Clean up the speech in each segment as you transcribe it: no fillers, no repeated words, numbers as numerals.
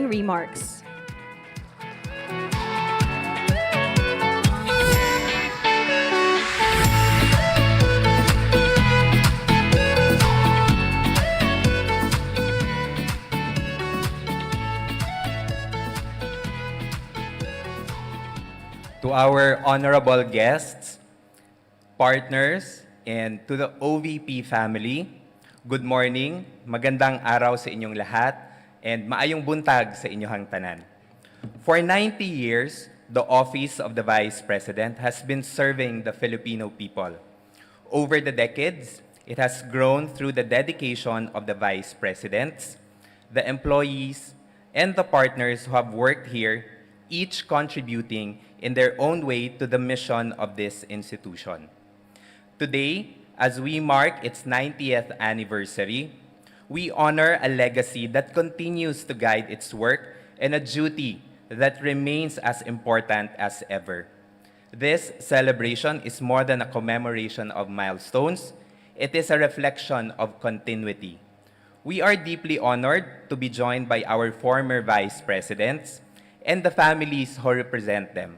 opening remarks. To our honorable guests, partners, and to the OVP family, good morning, magandang araw sa inyong lahat, and maayong buntag sa inyong tanan. For 90 years, the office of the Vice President has been serving the Filipino people. Over the decades, it has grown through the dedication of the Vice Presidents, the employees, and the partners who have worked here, each contributing in their own way to the mission of this institution. Today, as we mark its 90th anniversary, we honor a legacy that continues to guide its work and a duty that remains as important as ever. This celebration is more than a commemoration of milestones. It is a reflection of continuity. We are deeply honored to be joined by our former vice presidents and the families who represent them.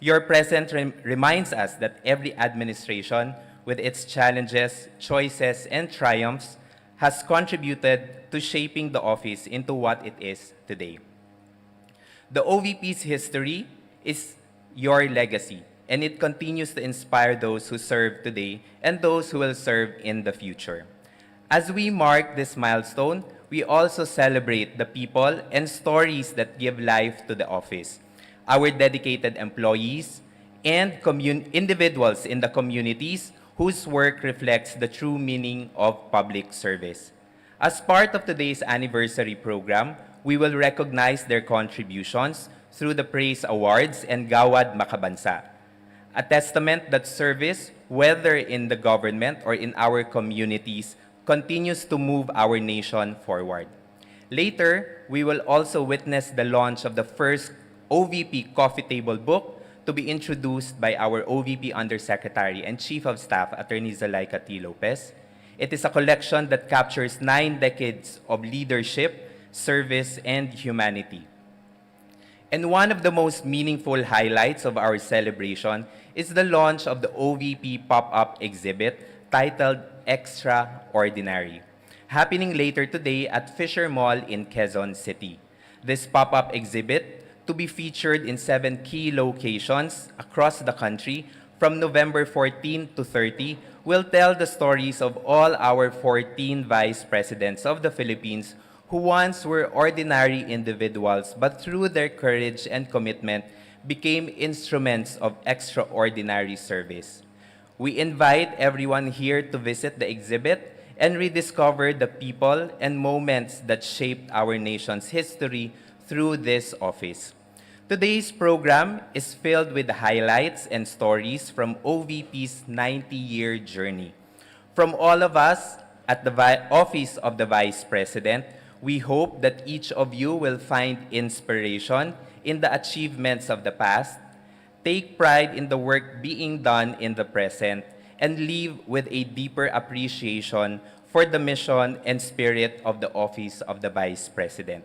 Your presence reminds us that every administration, with its challenges, choices, and triumphs, has contributed to shaping the office into what it is today. The OVP's history is your legacy, and it continues to inspire those who serve today and those who will serve in the future. As we mark this milestone, we also celebrate the people and stories that give life to the office, our dedicated employees, and individuals in the communities whose work reflects the true meaning of public service. As part of today's anniversary program, we will recognize their contributions through the Praise Awards and Gawad Makabansa, a testament that service, whether in the government or in our communities, continues to move our nation forward. Later, we will also witness the launch of the first OVP coffee table book to be introduced by our OVP Undersecretary and Chief of Staff, Attorney Zalaika T. Lopez. It is a collection that captures 9 decades of leadership, service, and humanity. And one of the most meaningful highlights of our celebration is the launch of the OVP pop-up exhibit titled Extraordinary, happening later today at Fisher Mall in Quezon City. This pop-up exhibit, to be featured in 7 key locations across the country from November 14 to 30, will tell the stories of all our 14 vice presidents of the Philippines who once were ordinary individuals but through their courage and commitment became instruments of extraordinary service. We invite everyone here to visit the exhibit and rediscover the people and moments that shaped our nation's history through this office. Today's program is filled with highlights and stories from OVP's 90-year journey. From all of us at the Office of the Vice President, we hope that each of you will find inspiration in the achievements of the past, take pride in the work being done in the present, and leave with a deeper appreciation for the mission and spirit of the Office of the Vice President.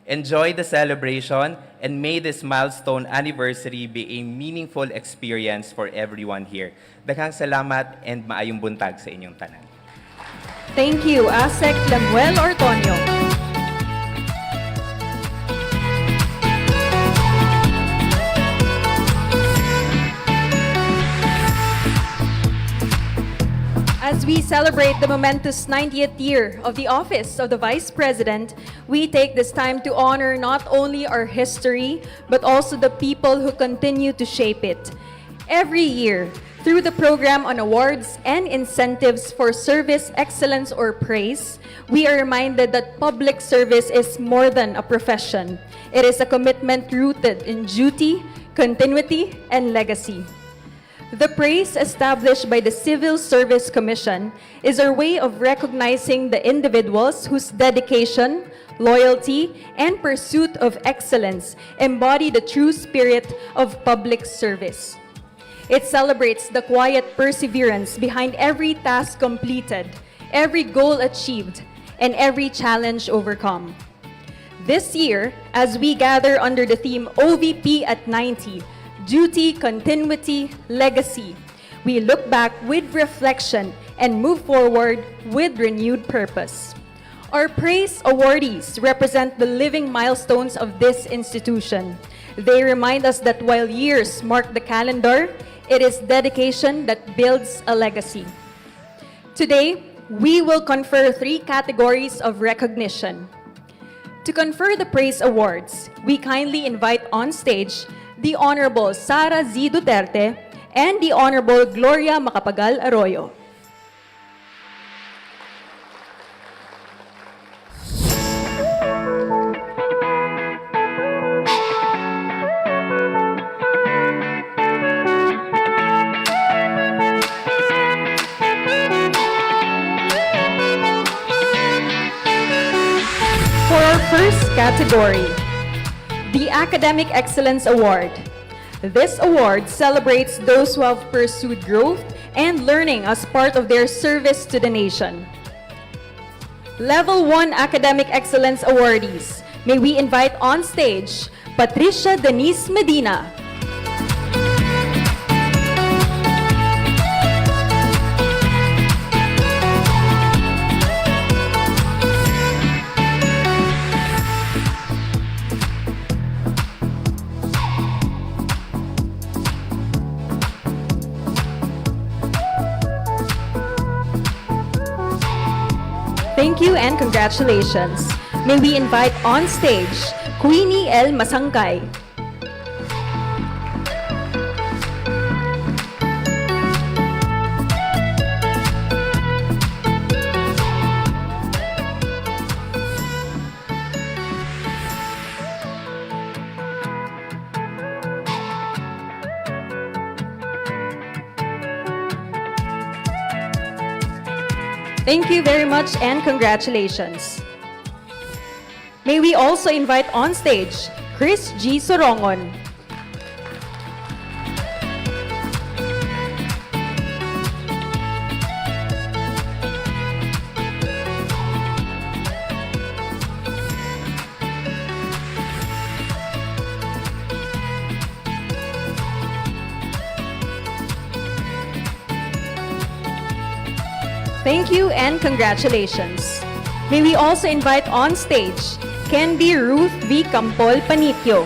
Enjoy the celebration, and may this milestone anniversary be a meaningful experience for everyone here. Daghang salamat and maayong buntag sa inyong tanan. Thank you, ASEC Lemuel Ortonio. As we celebrate the momentous 90th year of the office of the Vice President, we take this time to honor not only our history, but also the people who continue to shape it. Every year, through the program on awards and incentives for service, excellence, or praise, we are reminded that public service is more than a profession. It is a commitment rooted in duty, continuity, and legacy. The praise established by the Civil Service Commission is our way of recognizing the individuals whose dedication, loyalty, and pursuit of excellence embody the true spirit of public service. It celebrates the quiet perseverance behind every task completed, every goal achieved, and every challenge overcome. This year, as we gather under the theme OVP at 90, Duty, Continuity, Legacy, we look back with reflection and move forward with renewed purpose. Our praise awardees represent the living milestones of this institution. They remind us that while years mark the calendar, it is dedication that builds a legacy. Today, we will confer 3 categories of recognition. To confer the praise awards, we kindly invite on stage the Honorable Sara Z. Duterte and the Honorable Gloria Macapagal Arroyo. For our first category, the Academic Excellence Award. This award celebrates those who have pursued growth and learning as part of their service to the nation. Level 1 Academic Excellence awardees, may we invite on stage Patricia Denise Medina, thank you and congratulations. May we invite on stage Queenie L. Masangkay. Thank you very much and congratulations. May we also invite on stage Chris G. Sorongon. Thank you and congratulations. May we also invite on stage Candy Ruth V. Campol Panitio.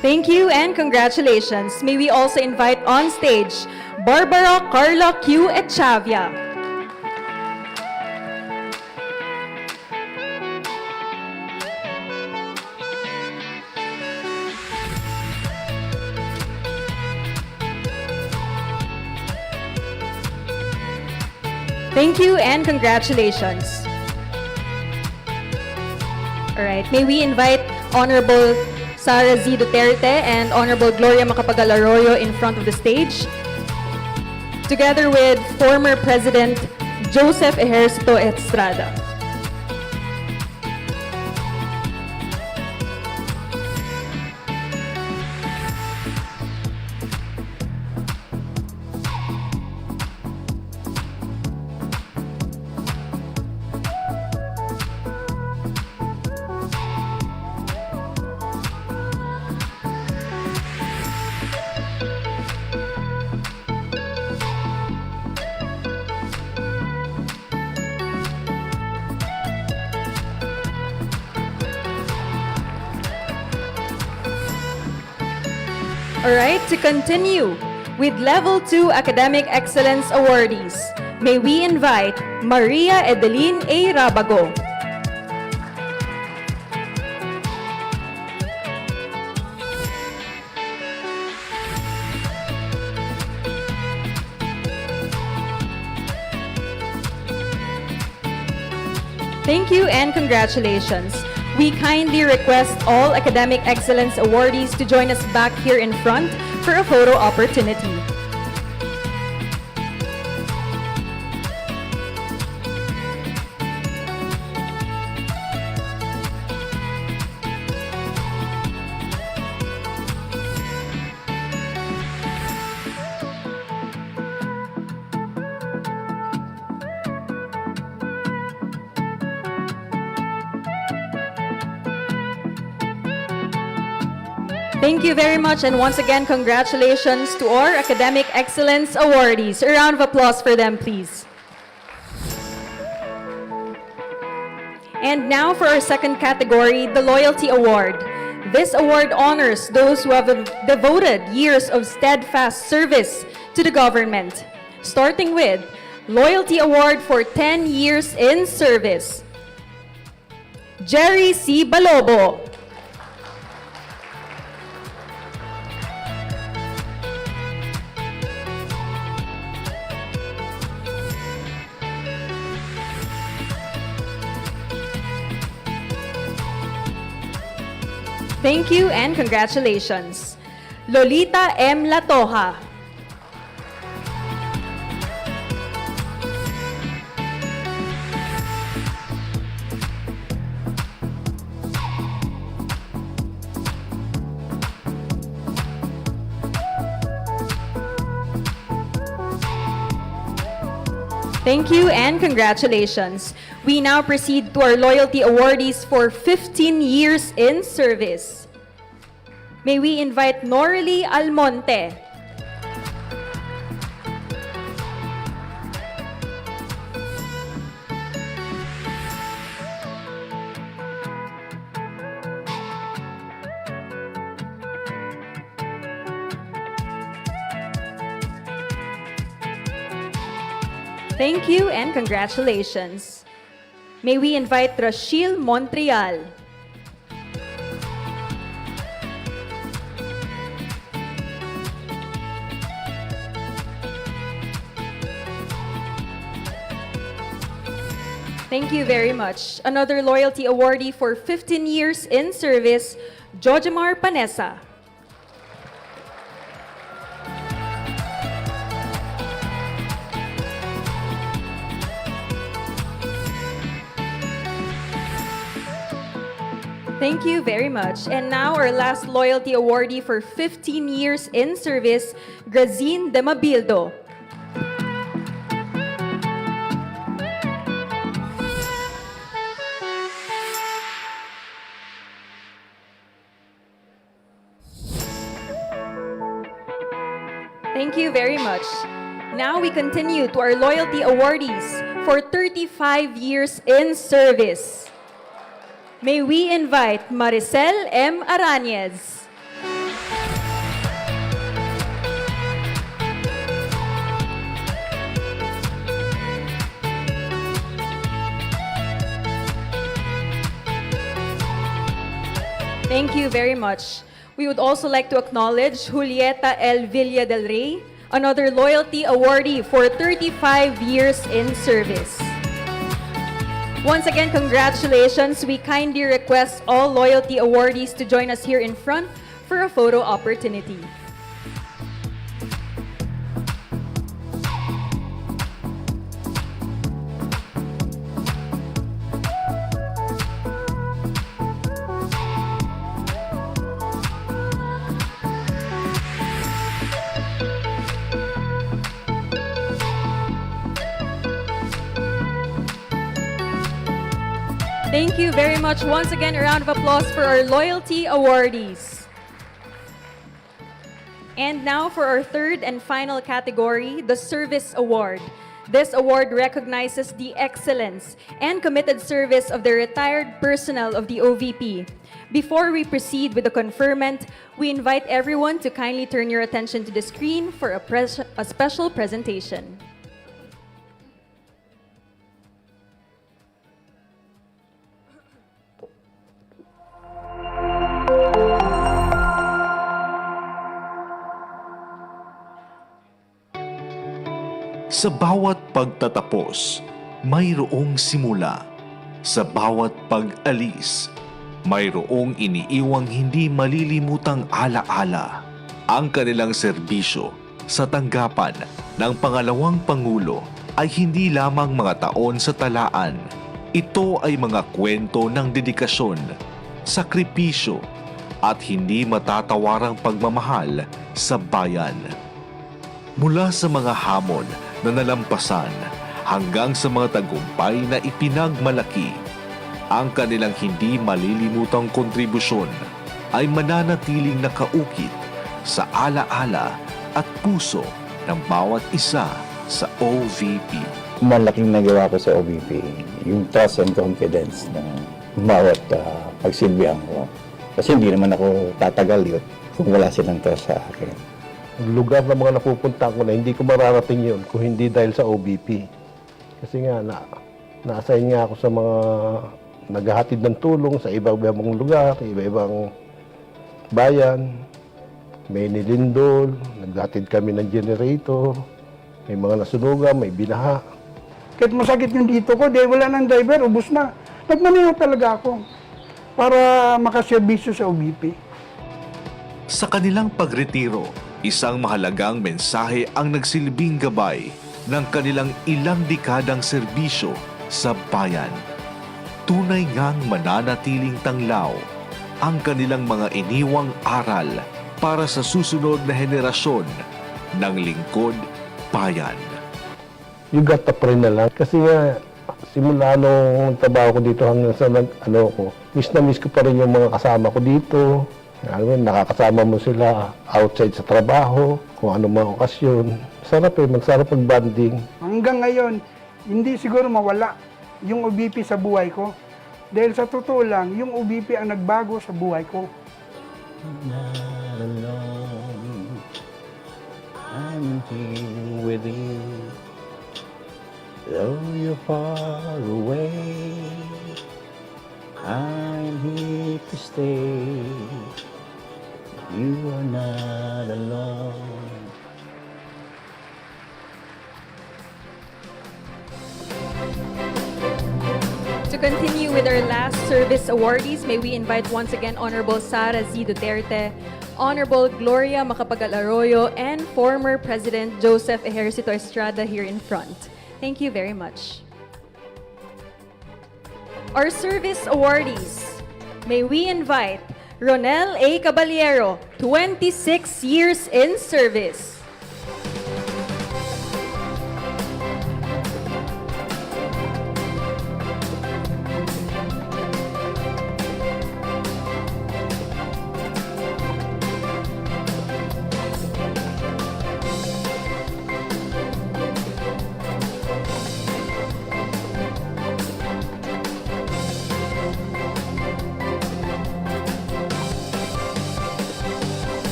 Thank you and congratulations. May we also invite on stage Barbara Carla Q. Echavia. Thank you and congratulations. All right, may we invite Honorable Sara Z. Duterte and Honorable Gloria Macapagal Arroyo in front of the stage, together with former President Joseph Ejercito Estrada. All right, to continue with Level 2 Academic Excellence Awardees, may we invite Maria Edeline A. Rabago. Thank you and congratulations. We kindly request all Academic Excellence awardees to join us back here in front for a photo opportunity. Thank you very much, and once again, congratulations to our Academic Excellence awardees. A round of applause for them, please. And now for our second category, the Loyalty Award. This award honors those who have devoted years of steadfast service to the government, starting with Loyalty Award for 10 years in service. Jerry C. Balobo. Thank you and congratulations. Lolita M. Latoja. Thank you and congratulations. We now proceed to our loyalty awardees for 15 years in service. May we invite Norly Almonte. Thank you and congratulations. May we invite Rachel Montreal. Thank you very much. Another loyalty awardee for 15 years in service, Jojamar Panessa. Thank you very much. And now our last loyalty awardee for 15 years in service, Grazine de Mabildo. Thank you very much. Now we continue to our loyalty awardees for 35 years in service. May we invite Maricel M. Aranez. Thank you very much. We would also like to acknowledge Julieta L. Villa del Rey, another loyalty awardee for 35 years in service. Once again, congratulations. We kindly request all loyalty awardees to join us here in front for a photo opportunity. Thank you very much. Once again, a round of applause for our loyalty awardees. And now for our third and final category, the Service Award. This award recognizes the excellence and committed service of the retired personnel of the OVP. Before we proceed with the conferment, we invite everyone to kindly turn your attention to the screen for a special presentation. Sa bawat pagtatapos, mayroong simula. Sa bawat pag-alis, mayroong iniiwang hindi malilimutang alaala. Ang kanilang serbisyo sa tanggapan ng pangalawang Pangulo ay hindi lamang mga taon sa talaan. Ito ay mga kwento ng dedikasyon, sakripisyo, at hindi matatawarang pagmamahal sa bayan. Mula sa mga hamon na nalampasan hanggang sa mga tagumpay na ipinagmalaki, ang kanilang hindi malilimutang kontribusyon ay mananatiling nakaukit sa alaala at puso ng bawat isa sa OVP. Malaking nagawa ko sa OVP, yung trust and confidence na bawat pagsilbihan ko. Kasi hindi naman ako tatagal yun kung wala silang trust sa akin. Lugar na mga napupunta ko na hindi ko mararating yun kung hindi dahil sa OVP. Kasi nga, na-assign nga ako sa mga naghahatid ng tulong sa iba-ibang lugar, iba-ibang bayan. May nilindol, naghatid kami ng generator, may mga nasunugan, may binaha. Kahit masakit yung dito ko, dahil wala ng driver, ubos na. Nagmaneho talaga ako para makaserbisyo sa OVP. Sa kanilang pagretiro, isang mahalagang mensahe ang nagsilbing gabay ng kanilang ilang dekadang serbisyo sa bayan. Tunay ngang mananatiling tanglaw ang kanilang mga iniwang aral para sa susunod na henerasyon ng lingkod bayan. You got to pray na lang. Kasi nga, simula nung trabaho ko dito hanggang sa miss na miss ko pa rin yung mga kasama ko dito. Nakakasama mo sila outside sa trabaho, kung ano mga okasyon. Sarap magsarap pag-banding. Hanggang ngayon, hindi siguro mawala yung OVP sa buhay ko. Dahil sa totoo lang, yung OVP ang nagbago sa buhay ko. Not alone, I'm here with you. Though you're far away, I'm here to stay. You are not alone. To continue with our last service awardees, may we invite once again Honorable Sara Z. Duterte, Honorable Gloria Macapagal-Arroyo, and former President Joseph Ejercito Estrada here in front. Thank you very much. Our service awardees, may we invite Ronel A. Caballero, 26 years in service.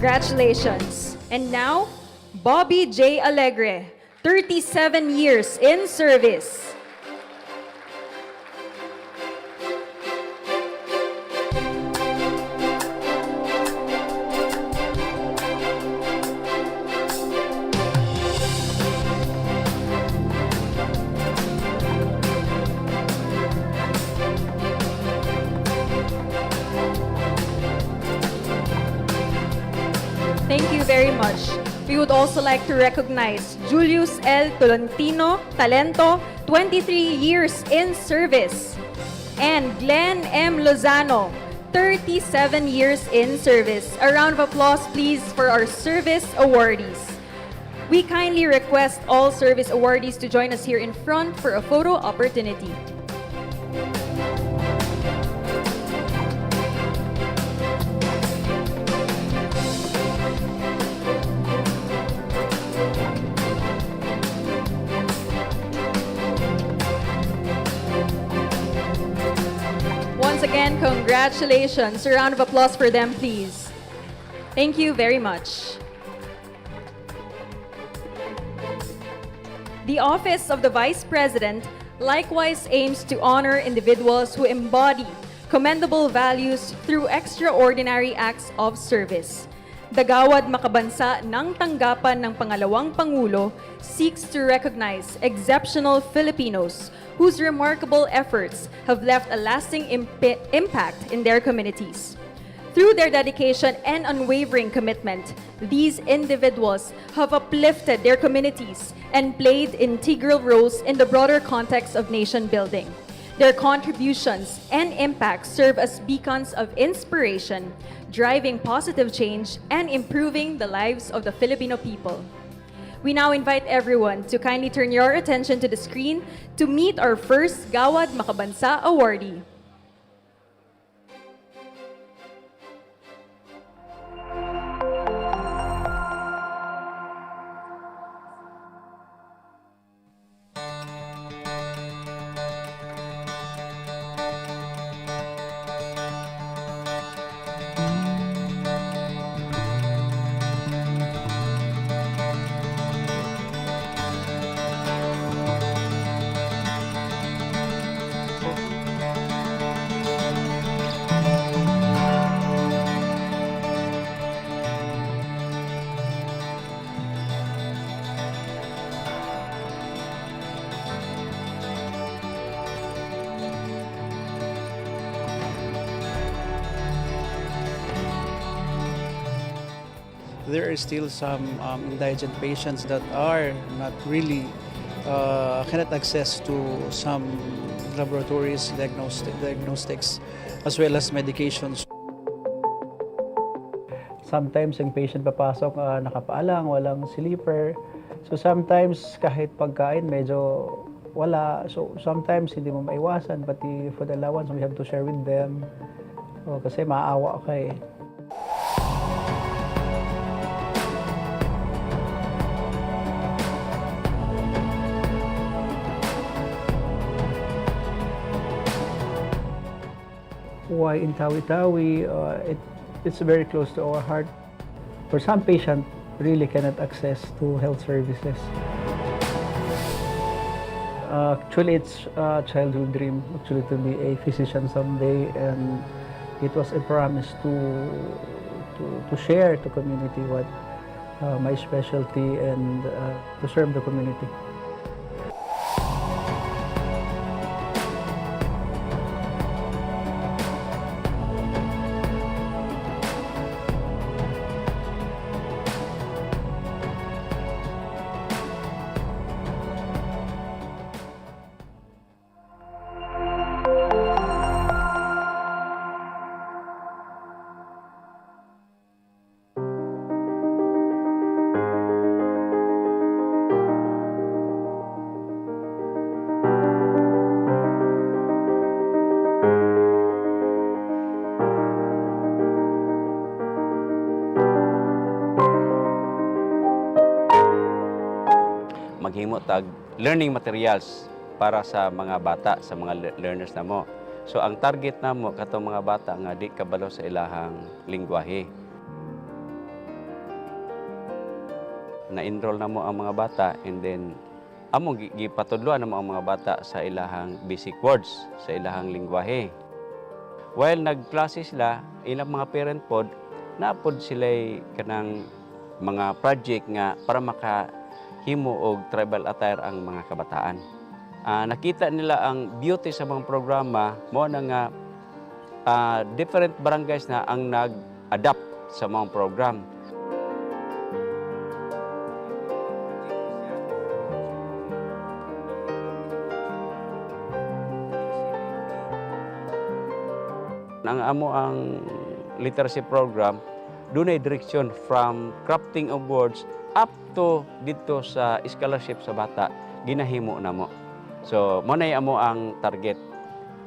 Congratulations. And now, Bobby J. Alegre, 37 years in service. Thank you very much. We would also like to recognize Julius L. Tolentino Talento, 23 years in service, and Glenn M. Lozano, 37 years in service. A round of applause, please, for our service awardees. We kindly request all service awardees to join us here in front for a photo opportunity. Once again, congratulations. A round of applause for them, please. Thank you very much. The Office of the Vice President likewise aims to honor individuals who embody commendable values through extraordinary acts of service. The Gawad Makabansa ng tanggapan ng pangalawang Pangulo seeks to recognize exceptional Filipinos whose remarkable efforts have left a lasting impact in their communities. Through their dedication and unwavering commitment, these individuals have uplifted their communities and played integral roles in the broader context of nation building. Their contributions and impact serve as beacons of inspiration, driving positive change and improving the lives of the Filipino people. We now invite everyone to kindly turn your attention to the screen to meet our first Gawad Makabansa awardee. There are still some indigent patients that are not really cannot access to some laboratories, diagnostics, as well as medications. Sometimes yung patient papasok nakapaalang, walang sleeper. So sometimes kahit pagkain medyo wala. So sometimes hindi mo maiwasan, pati food allowance we have to share with them. Kasi maawa ka eh. Why in Tawi-Tawi, it's very close to our heart. For some patients, really cannot access to health services. Actually, it's a childhood dream actually to be a physician someday, and it was a promise to share to community what my specialty and to serve the community. Maghimo tag learning materials para sa mga bata, sa mga learners na mo. So ang target namo katong mga bata nga di kabalo sa ilahang lingwahe. Na-enroll namo ang mga bata, and then among gipatudloan namo ang mga bata sa ilahang basic words, sa ilahang lingwahe. While nagklase sila, ilang mga parent pod napod sila kanang mga project nga para makahimo og tribal attire ang mga kabataan. Nakita nila ang beauty sa mga programa mo na nga different barangays na ang nag-adapt sa mga program. Ang amo ang literacy program, doon ay direksyon from crafting of words up to dito sa scholarship sa bata, ginahimo na mo. So, mo na amo ang target.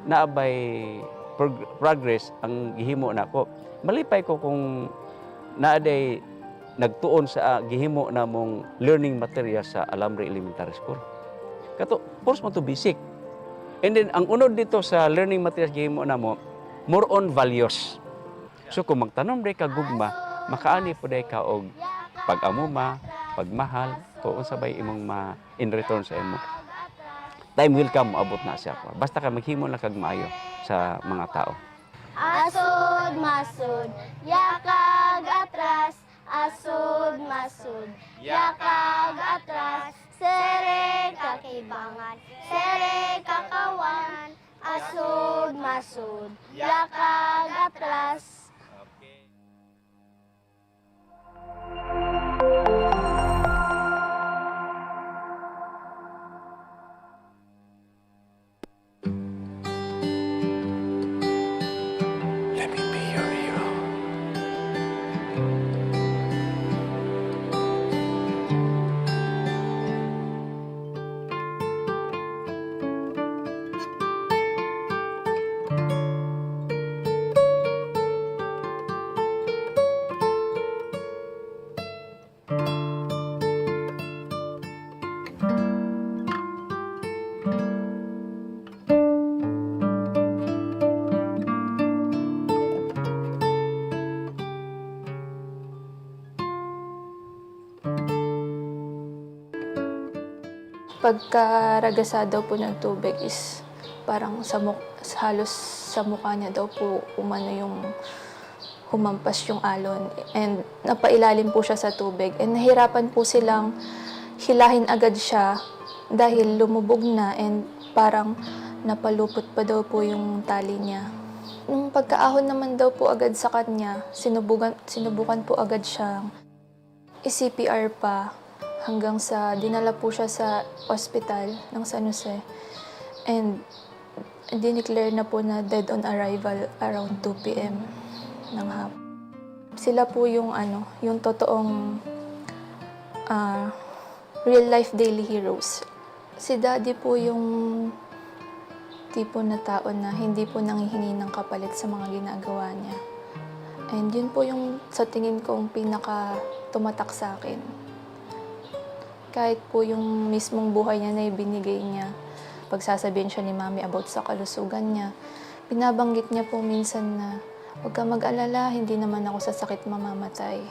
Naabay progress ang gihimo na ko. Malipay ko kung naaday nagtuon sa gihimo na mong learning material sa Alambre Elementary School. Kato, course mo to basic. And then, ang unod dito sa learning materials gihimo na mo, more on values. So, kung magtanom day ka gugma, makaani po day ka og pag-amuma, pagmahal, kung sabay imong in return sa imo. Time will come, abot na siya ko. Basta ka maghimo lang kag maayo sa mga tao. Asod, masod, yakag atras, asod, masod, yakag atras, sere kakibangan, sere kakawan, asod, masod, yakag atras. Pagkaragasa daw po ng tubig is parang halos sa mukha niya daw po umano yung humampas yung alon. And napailalim po siya sa tubig. And nahirapan po silang hilahin agad siya dahil lumubog na and parang napalupot pa daw po yung tali niya. Nung pagkaahon naman daw po agad sa kanya, sinubukan po agad siyang i-CPR pa hanggang sa dinala po siya sa ospital ng San Jose. And dineclare na po na dead on arrival around 2 p.m. ng hapon. Sila po yung yung totoong real life daily heroes. Si Daddy po yung tipo na tao na hindi po nanghihingi ng kapalit sa mga ginagawa niya. And yun po yung sa tingin kong pinaka tumatak sa akin. Kahit po yung mismong buhay niya na ibinigay niya, pagsasabihin siya ni Mami about sa kalusugan niya, binabanggit niya po minsan na huwag ka mag-alala, hindi naman ako sa sakit mamamatay.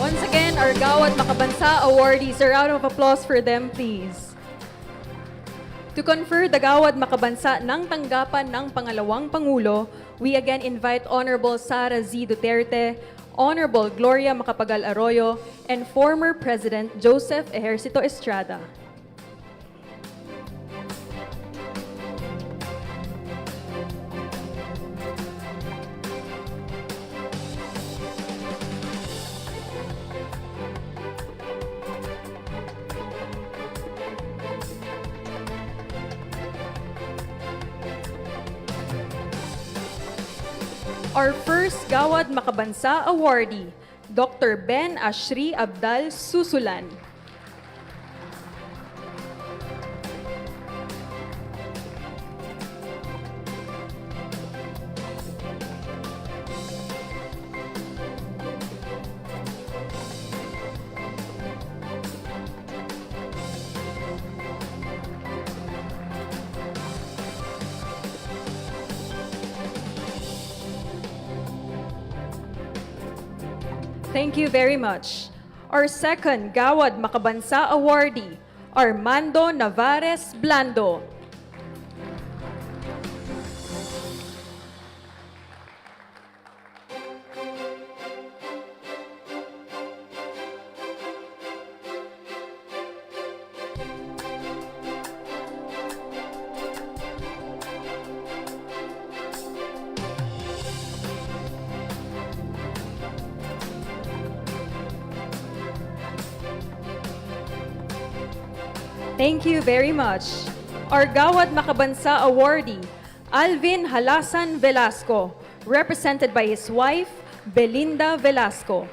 Once again, our Gawad Makabansa awardees, a round of applause for them, please. To confer the Gawad Makabansa ng tanggapan ng pangalawang Pangulo, we again invite Honorable Sara Z. Duterte, Honorable Gloria Macapagal Arroyo, and former President Joseph Ejercito Estrada. Our first Gawad Makabansa awardee, Dr. Ben Ashri Abdal Susulan. Thank you very much. Our second Gawad Makabansa awardee, Armando Navarez Blando. Thank you very much. Our Gawad Makabansa awardee, Alvin Halasan Velasco, represented by his wife, Belinda Velasco.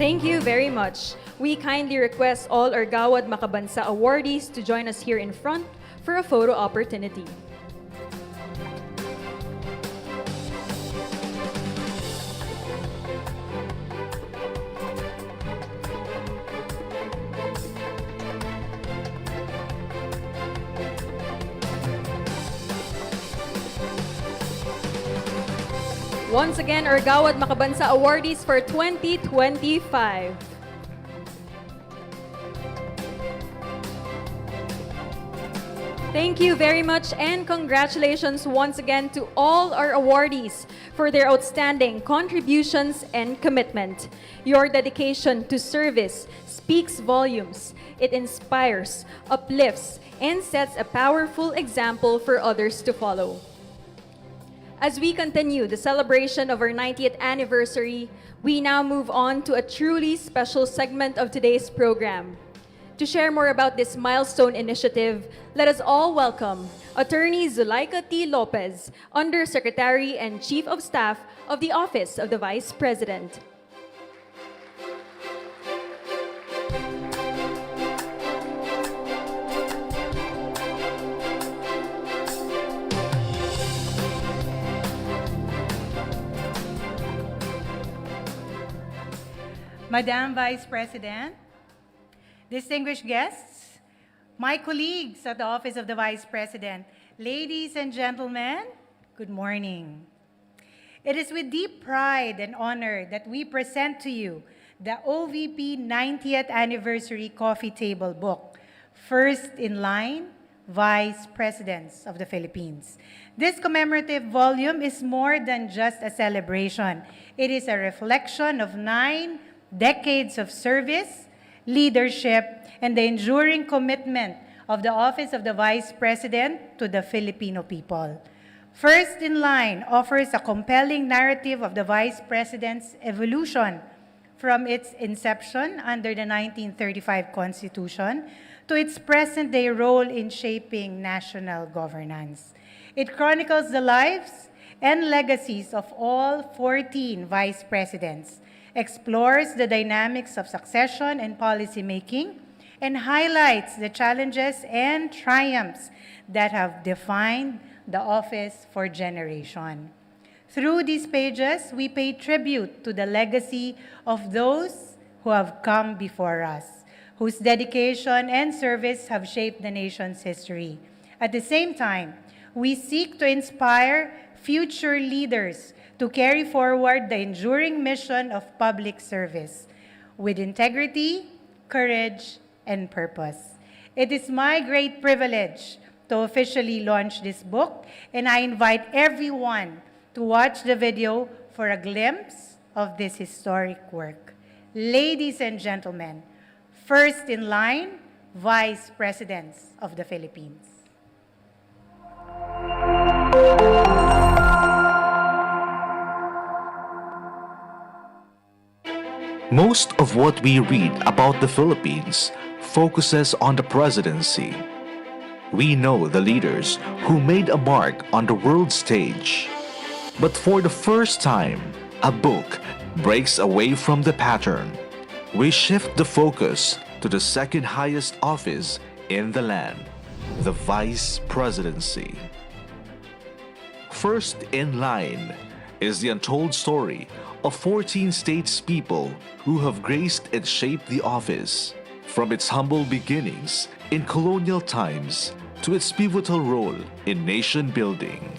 Thank you very much. We kindly request all our Gawad Makabansa awardees to join us here in front for a photo opportunity. Once again, our Gawad Makabansa awardees for 2025. Thank you very much and congratulations once again to all our awardees for their outstanding contributions and commitment. Your dedication to service speaks volumes. It inspires, uplifts, and sets a powerful example for others to follow. As we continue the celebration of our 90th anniversary, we now move on to a truly special segment of today's program. To share more about this milestone initiative, let us all welcome Attorney Zulaika T. Lopez, Undersecretary and Chief of Staff of the Office of the Vice President. Madam Vice President, distinguished guests, my colleagues at the Office of the Vice President, ladies and gentlemen, good morning. It is with deep pride and honor that we present to you the OVP 90th Anniversary Coffee Table Book, First in Line, Vice Presidents of the Philippines. This commemorative volume is more than just a celebration. It is a reflection of 9 decades of service, leadership, and the enduring commitment of the Office of the Vice President to the Filipino people. First in Line offers a compelling narrative of the Vice President's evolution from its inception under the 1935 Constitution to its present-day role in shaping national governance. It chronicles the lives and legacies of all 14 Vice Presidents, explores the dynamics of succession and policymaking, and highlights the challenges and triumphs that have defined the office for generations. Through these pages, we pay tribute to the legacy of those who have come before us, whose dedication and service have shaped the nation's history. At the same time, we seek to inspire future leaders to carry forward the enduring mission of public service with integrity, courage, and purpose. It is my great privilege to officially launch this book, and I invite everyone to watch the video for a glimpse of this historic work. Ladies and gentlemen, first in line, Vice Presidents of the Philippines. Most of what we read about the Philippines focuses on the presidency. We know the leaders who made a mark on the world stage. But for the first time, a book breaks away from the pattern. We shift the focus to the second highest office in the land, the Vice Presidency. First in line is the untold story of 14 statespeople who have graced and shaped the office, from its humble beginnings in colonial times to its pivotal role in nation building.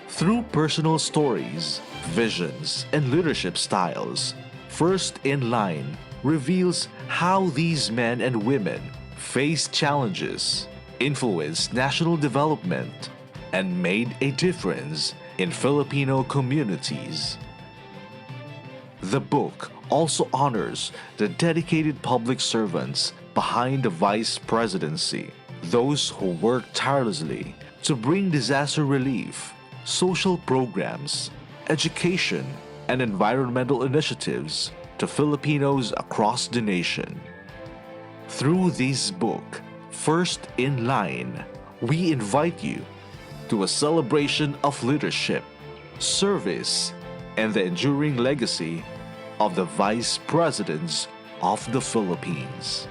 Through personal stories, visions, and leadership styles, First in Line reveals how these men and women faced challenges, influenced national development, and made a difference in Filipino communities. The book also honors the dedicated public servants behind the Vice Presidency, those who work tirelessly to bring disaster relief, social programs, education, and environmental initiatives to Filipinos across the nation. Through this book, First in Line, we invite you to a celebration of leadership, service, and the enduring legacy of the Vice Presidents of the Philippines.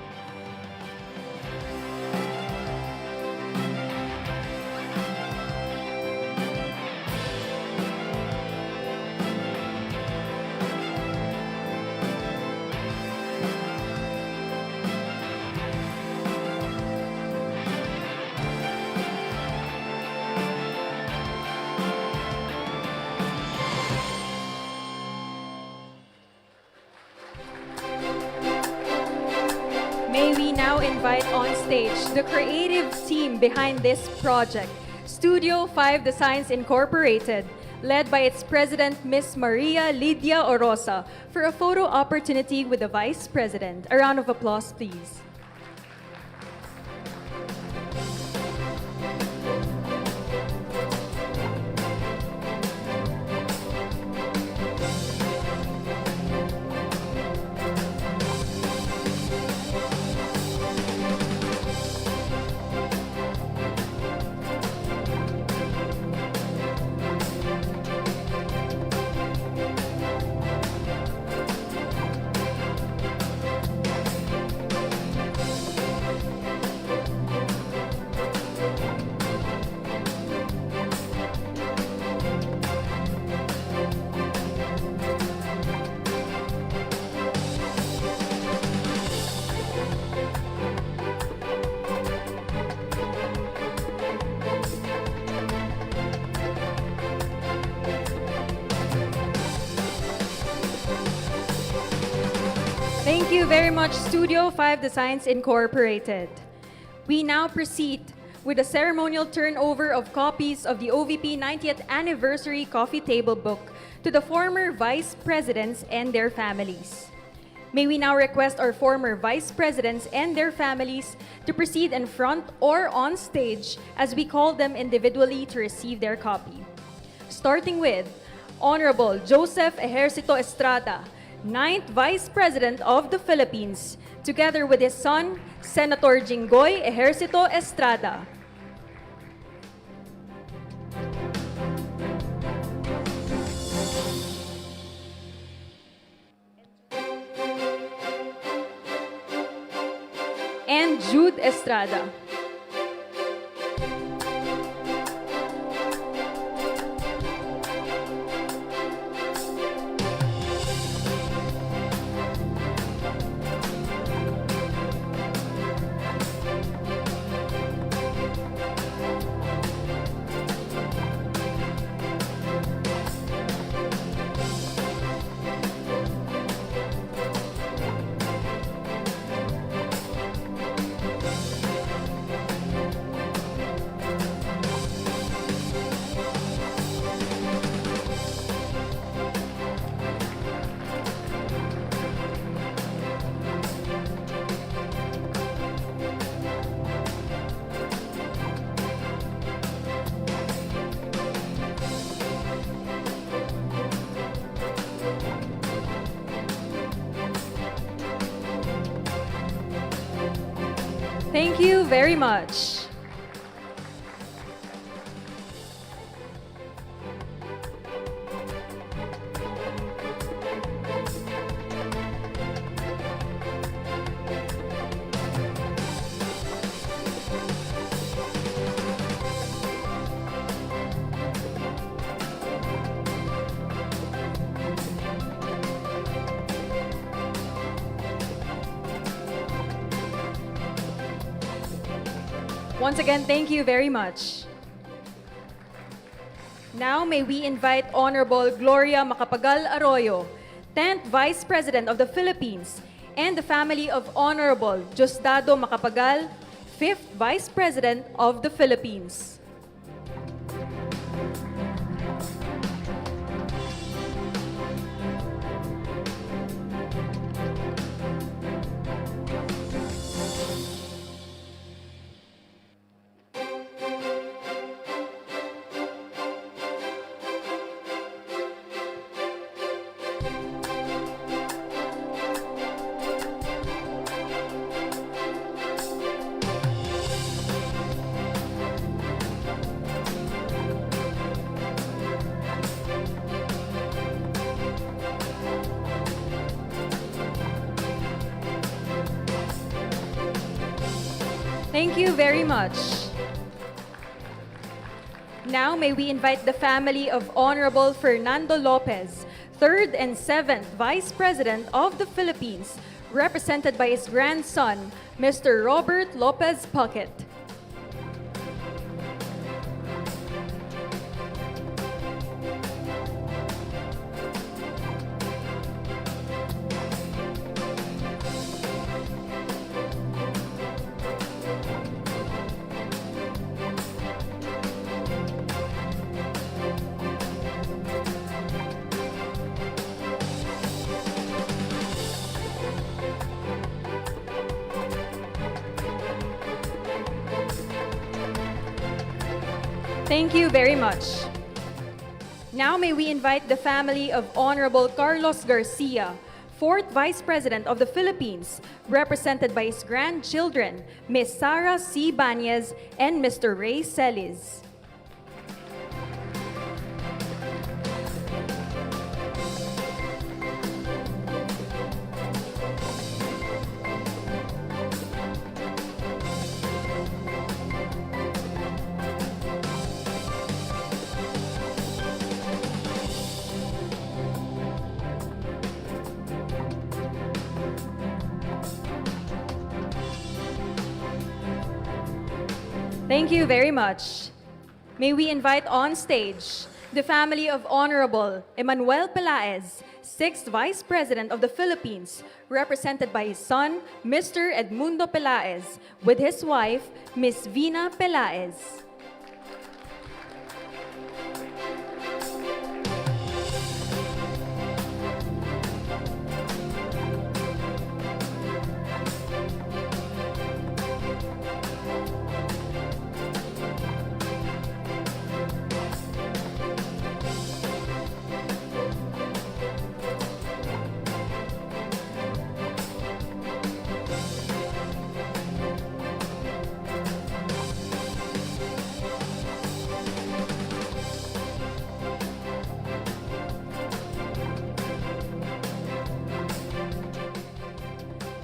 May we now invite on stage the creative team behind this project, Studio 5 Designs Incorporated, led by its president, Miss Maria Lydia Orosa, for a photo opportunity with the Vice President. A round of applause, please. you very much, Studio 5 Designs Incorporated. We now proceed with a ceremonial turnover of copies of the OVP 90th Anniversary Coffee Table Book to the former Vice Presidents and their families. May we now request our former Vice Presidents and their families to proceed in front or on stage as we call them individually to receive their copy. Starting with Honorable Joseph Ejercito Estrada, 9th Vice President of the Philippines, together with his son, Senator Jinggoy Ejercito Estrada. And Jude Estrada. Thank you very much. Once again, thank you very much. Now, may we invite Honorable Gloria Macapagal Arroyo, 10th Vice President of the Philippines, and the family of Honorable Diosdado Macapagal, 5th Vice President of the Philippines. Thank you very much. Now, may we invite the family of Honorable Fernando Lopez, 3rd and 7th Vice President of the Philippines, represented by his grandson, Mr. Robert Lopez Puckett. Thank you very much. Now may we invite the family of Honorable Carlos Garcia, 4th Vice President of the Philippines, represented by his grandchildren, Ms. Sara C. Banez and Mr. Ray Celis. Thank you very much. May we invite on stage the family of Honorable Emmanuel Pelaez, 6th Vice President of the Philippines, represented by his son, Mr. Edmundo Pelaez, with his wife, Miss Vina Pelaez.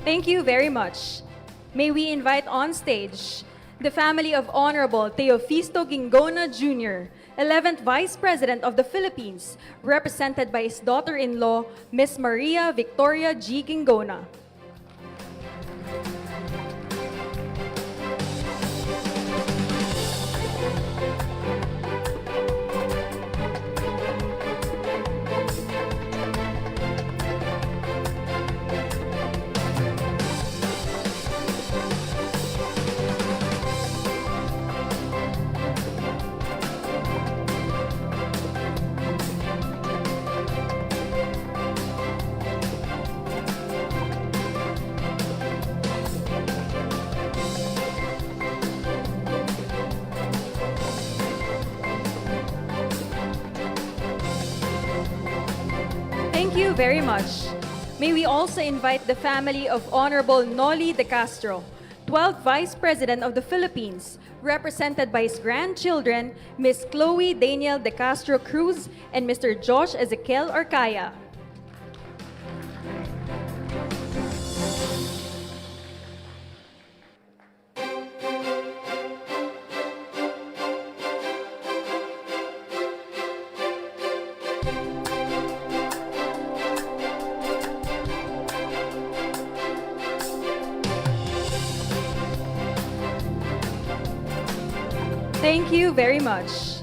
Thank you very much. May we invite on stage the family of Honorable Teofisto Gingona Jr., 11th Vice President of the Philippines, represented by his daughter-in-law, Miss Maria Victoria G. Gingona. Thank you very much. May we also invite the family of Honorable Noli De Castro, 12th Vice President of the Philippines, represented by his grandchildren, Miss Chloe Daniel De Castro Cruz and Mr. Josh Ezequiel Orcaya. Thank you very much.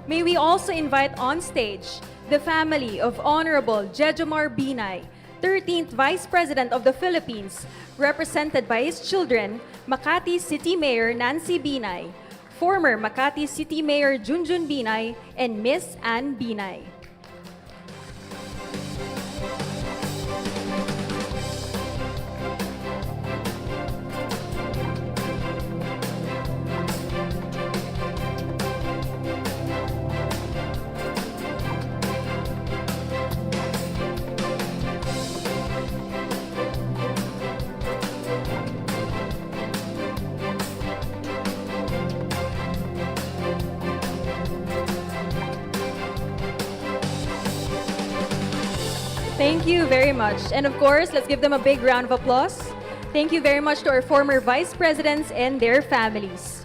May we also invite on stage the family of Honorable Jejomar Binay, 13th Vice President of the Philippines, represented by his children, Makati City Mayor Nancy Binay, former Makati City Mayor Junjun Binay, and Miss Ann Binay. Thank you very much. And of course, let's give them a big round of applause. Thank you very much to our former vice presidents and their families.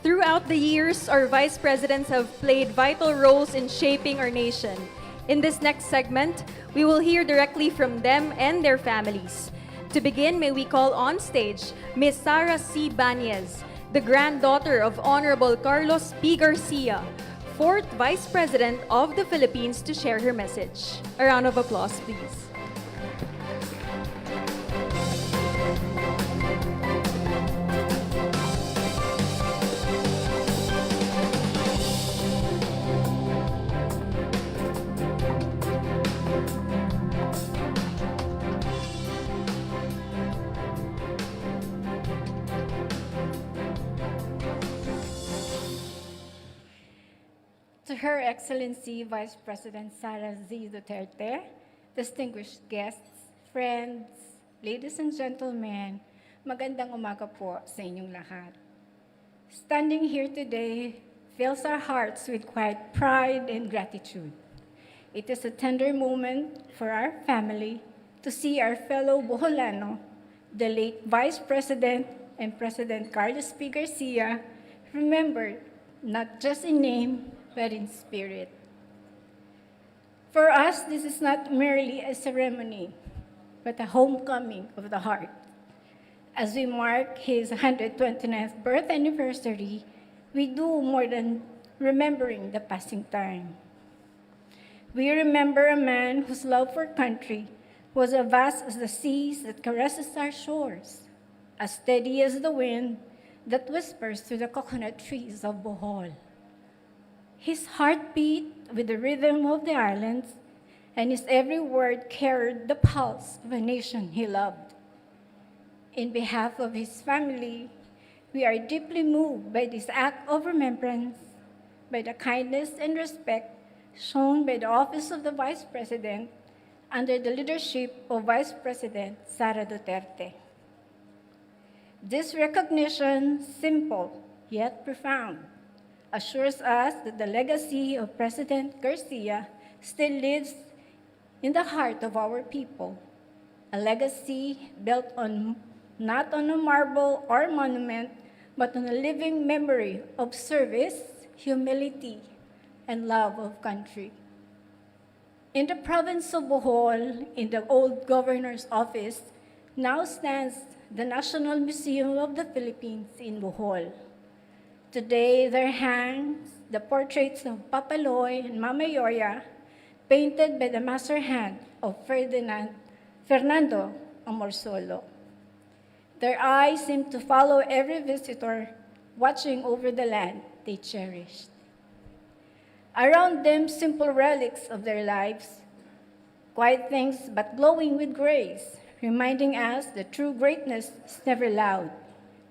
Throughout the years, our vice presidents have played vital roles in shaping our nation. In this next segment, we will hear directly from them and their families. To begin, may we call on stage Miss Sara C. Banez, the granddaughter of Honorable Carlos P. Garcia, 4th Vice President of the Philippines, to share her message. A round of applause, please. To Her Excellency Vice President Sara Z. Duterte, distinguished guests, friends, ladies and gentlemen, magandang umaga po sa inyong lahat. Standing here today fills our hearts with quiet pride and gratitude. It is a tender moment for our family to see our fellow Boholano, the late Vice President and President Carlos P. Garcia, remembered not just in name, but in spirit. For us, this is not merely a ceremony, but a homecoming of the heart. As we mark his 129th birth anniversary, we do more than remembering the passing time. We remember a man whose love for country was as vast as the seas that caresses our shores, as steady as the wind that whispers through the coconut trees of Bohol. His heart beat with the rhythm of the islands, and his every word carried the pulse of a nation he loved. In behalf of his family, we are deeply moved by this act of remembrance, by the kindness and respect shown by the Office of the Vice President under the leadership of Vice President Sara Duterte. This recognition, simple yet profound, assures us that the legacy of President Garcia still lives in the heart of our people, a legacy built on not on a marble or monument, but on a living memory of service, humility, and love of country. In the province of Bohol, in the old governor's office, now stands the National Museum of the Philippines in Bohol. Today, there hangs the portraits of Papaloy and Mama Yoya, painted by the master hand of Fernando Amorsolo. Their eyes seem to follow every visitor, watching over the land they cherished. Around them, simple relics of their lives, quiet things but glowing with grace, reminding us that true greatness is never loud,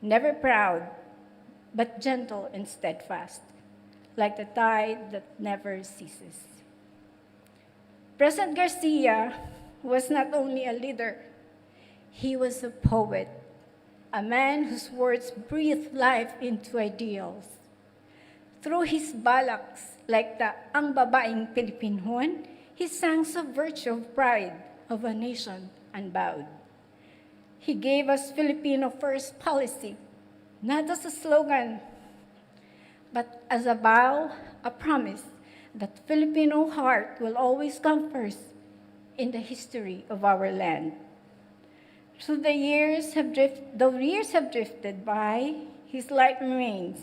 never proud, but gentle and steadfast, like the tide that never ceases. President Garcia was not only a leader, he was a poet, a man whose words breathed life into ideals. Through his ballaks, like the Ang Babaeng Pilipinhon, he sang of virtue of pride of a nation unbowed. He gave us Filipino first policy, not as a slogan, but as a vow, a promise that Filipino heart will always come first in the history of our land. So the years have drifted by, his light remains.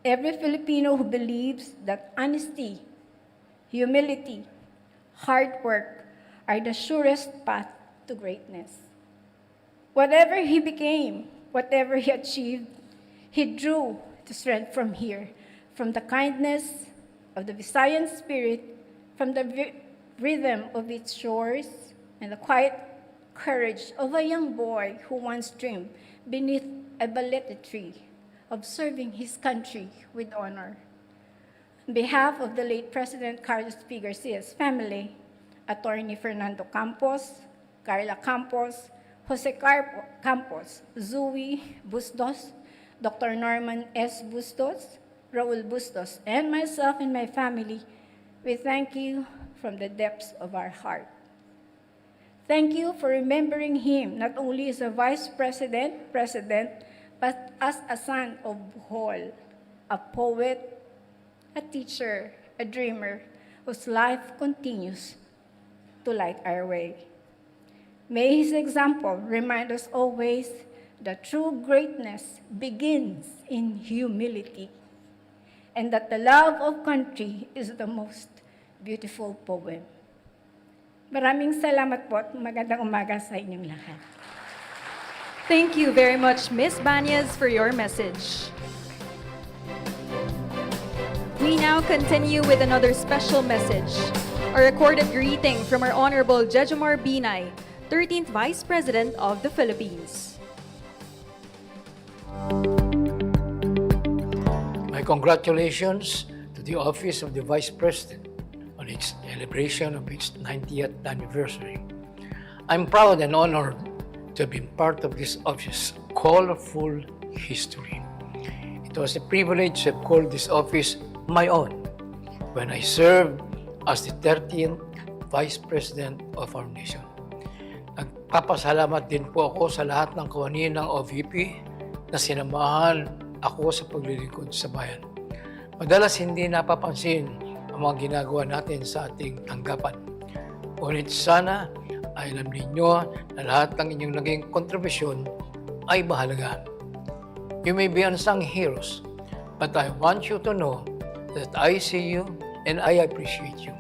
Every Filipino who believes that honesty, humility, hard work are the surest path to greatness. Whatever he became, whatever he achieved, he drew the strength from here, from the kindness of the Visayan spirit, from the rhythm of its shores, and the quiet courage of a young boy who once dreamed beneath a balete tree of serving his country with honor. On behalf of the late President Carlos P. Garcia's family, Attorney Fernando Campos, Carla Campos, Jose Campos, Zui Bustos, Dr. Norman S. Bustos, Raul Bustos, and myself and my family, we thank you from the depths of our heart. Thank you for remembering him not only as a vice president, but as a son of Bohol, a poet, a teacher, a dreamer, whose life continues to light our way. May his example remind us always that true greatness begins in humility, and that the love of country is the most beautiful poem. Maraming salamat po at magandang umaga sa inyong lahat. Thank you very much, Ms. Banyas, for your message. We now continue with another special message, a recorded greeting from our Honorable Jejomar Binay, 13th Vice President of the Philippines. My congratulations to the Office of the Vice President on its celebration of its 90th anniversary. I'm proud and honored to have been part of this office's colorful history. It was a privilege to have called this office my own when I served as the 13th Vice President of our nation. Nagpapasalamat din po ako sa lahat ng kawani ng OVP na sinamahan ako sa paglilingkod sa bayan. Madalas hindi napapansin ang mga ginagawa natin sa ating tanggapan. Ngunit sana ay alam ninyo na lahat ng inyong naging kontribusyon ay mahalaga. You may be unsung heroes, but I want you to know that I see you and I appreciate you.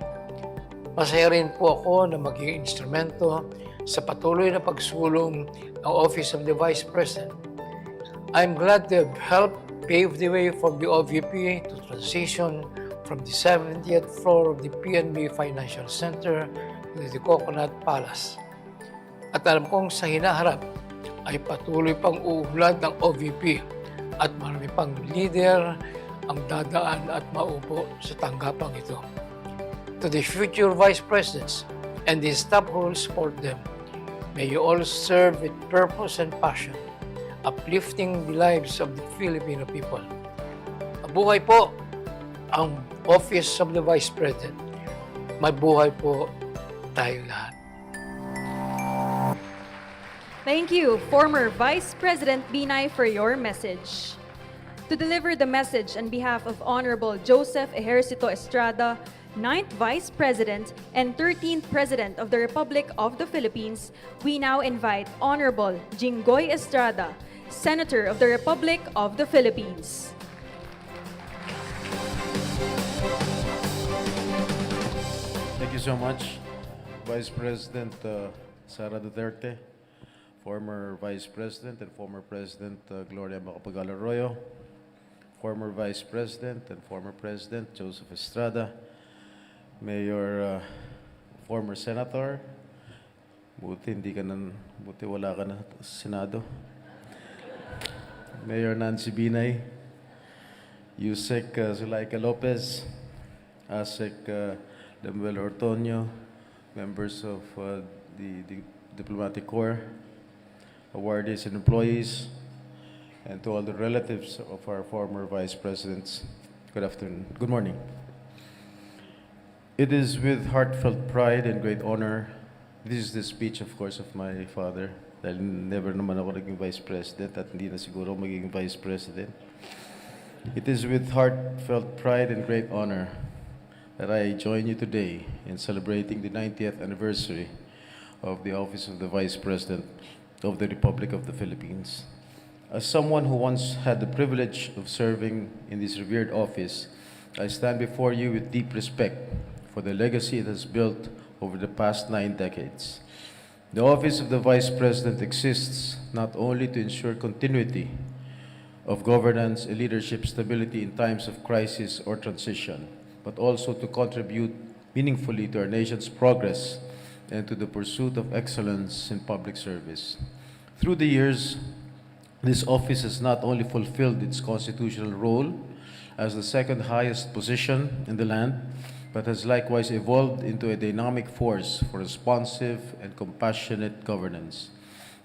Masaya rin po ako na maging instrumento sa patuloy na pagsulong ng Office of the Vice President. I'm glad to have helped pave the way for the OVP to transition from the 70th floor of the PNB Financial Center to the Coconut Palace. At alam kong sa hinaharap ay patuloy pang uulat ng OVP at marami pang leader ang dadaan at maupo sa tanggapang ito. To the future Vice Presidents and the staff who will support them, may you all serve with purpose and passion, uplifting the lives of the Filipino people. Mabuhay po ang Office of the Vice President. Mabuhay po tayong lahat. Thank you, former Vice President Binay, for your message. To deliver the message on behalf of Honorable Joseph Ejercito Estrada, 9th Vice President and 13th President of the Republic of the Philippines, we now invite Honorable Jinggoy Estrada, Senator of the Republic of the Philippines. Thank you so much, Vice President Sara Duterte, former Vice President and former President Gloria Macapagal-Arroyo, former Vice President and former President Joseph Estrada, Mayor, former Senator, buti wala ka na sa Senado, Mayor Nancy Binay, Yusek Zulaika Lopez, Asek Lemuel Ortonio, members of the Diplomatic Corps, awardees and employees, and to all the relatives of our former vice presidents, good afternoon, good morning. It is with heartfelt pride and great honor, this is the speech, of course, of my father, dahil never naman ako naging vice president at hindi na siguro magiging vice president. It is with heartfelt pride and great honor that I join you today in celebrating the 90th anniversary of the office of the Vice President of the Republic of the Philippines. As someone who once had the privilege of serving in this revered office, I stand before you with deep respect for the legacy it has built over the past 9 decades. The office of the Vice President exists not only to ensure continuity of governance and leadership stability in times of crisis or transition, but also to contribute meaningfully to our nation's progress and to the pursuit of excellence in public service. Through the years, this office has not only fulfilled its constitutional role as the second highest position in the land, but has likewise evolved into a dynamic force for responsive and compassionate governance.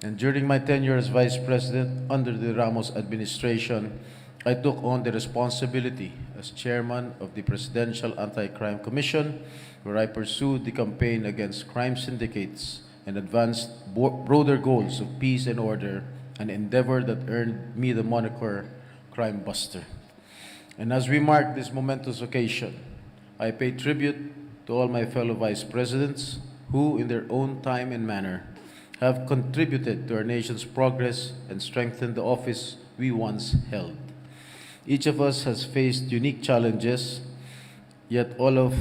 And during my tenure as Vice President under the Ramos administration, I took on the responsibility as chairman of the Presidential Anti-Crime Commission, where I pursued the campaign against crime syndicates and advanced broader goals of peace and order, an endeavor that earned me the moniker Crime Buster. And as we mark this momentous occasion, I pay tribute to all my fellow vice presidents who, in their own time and manner, have contributed to our nation's progress and strengthened the office we once held. Each of us has faced unique challenges, yet all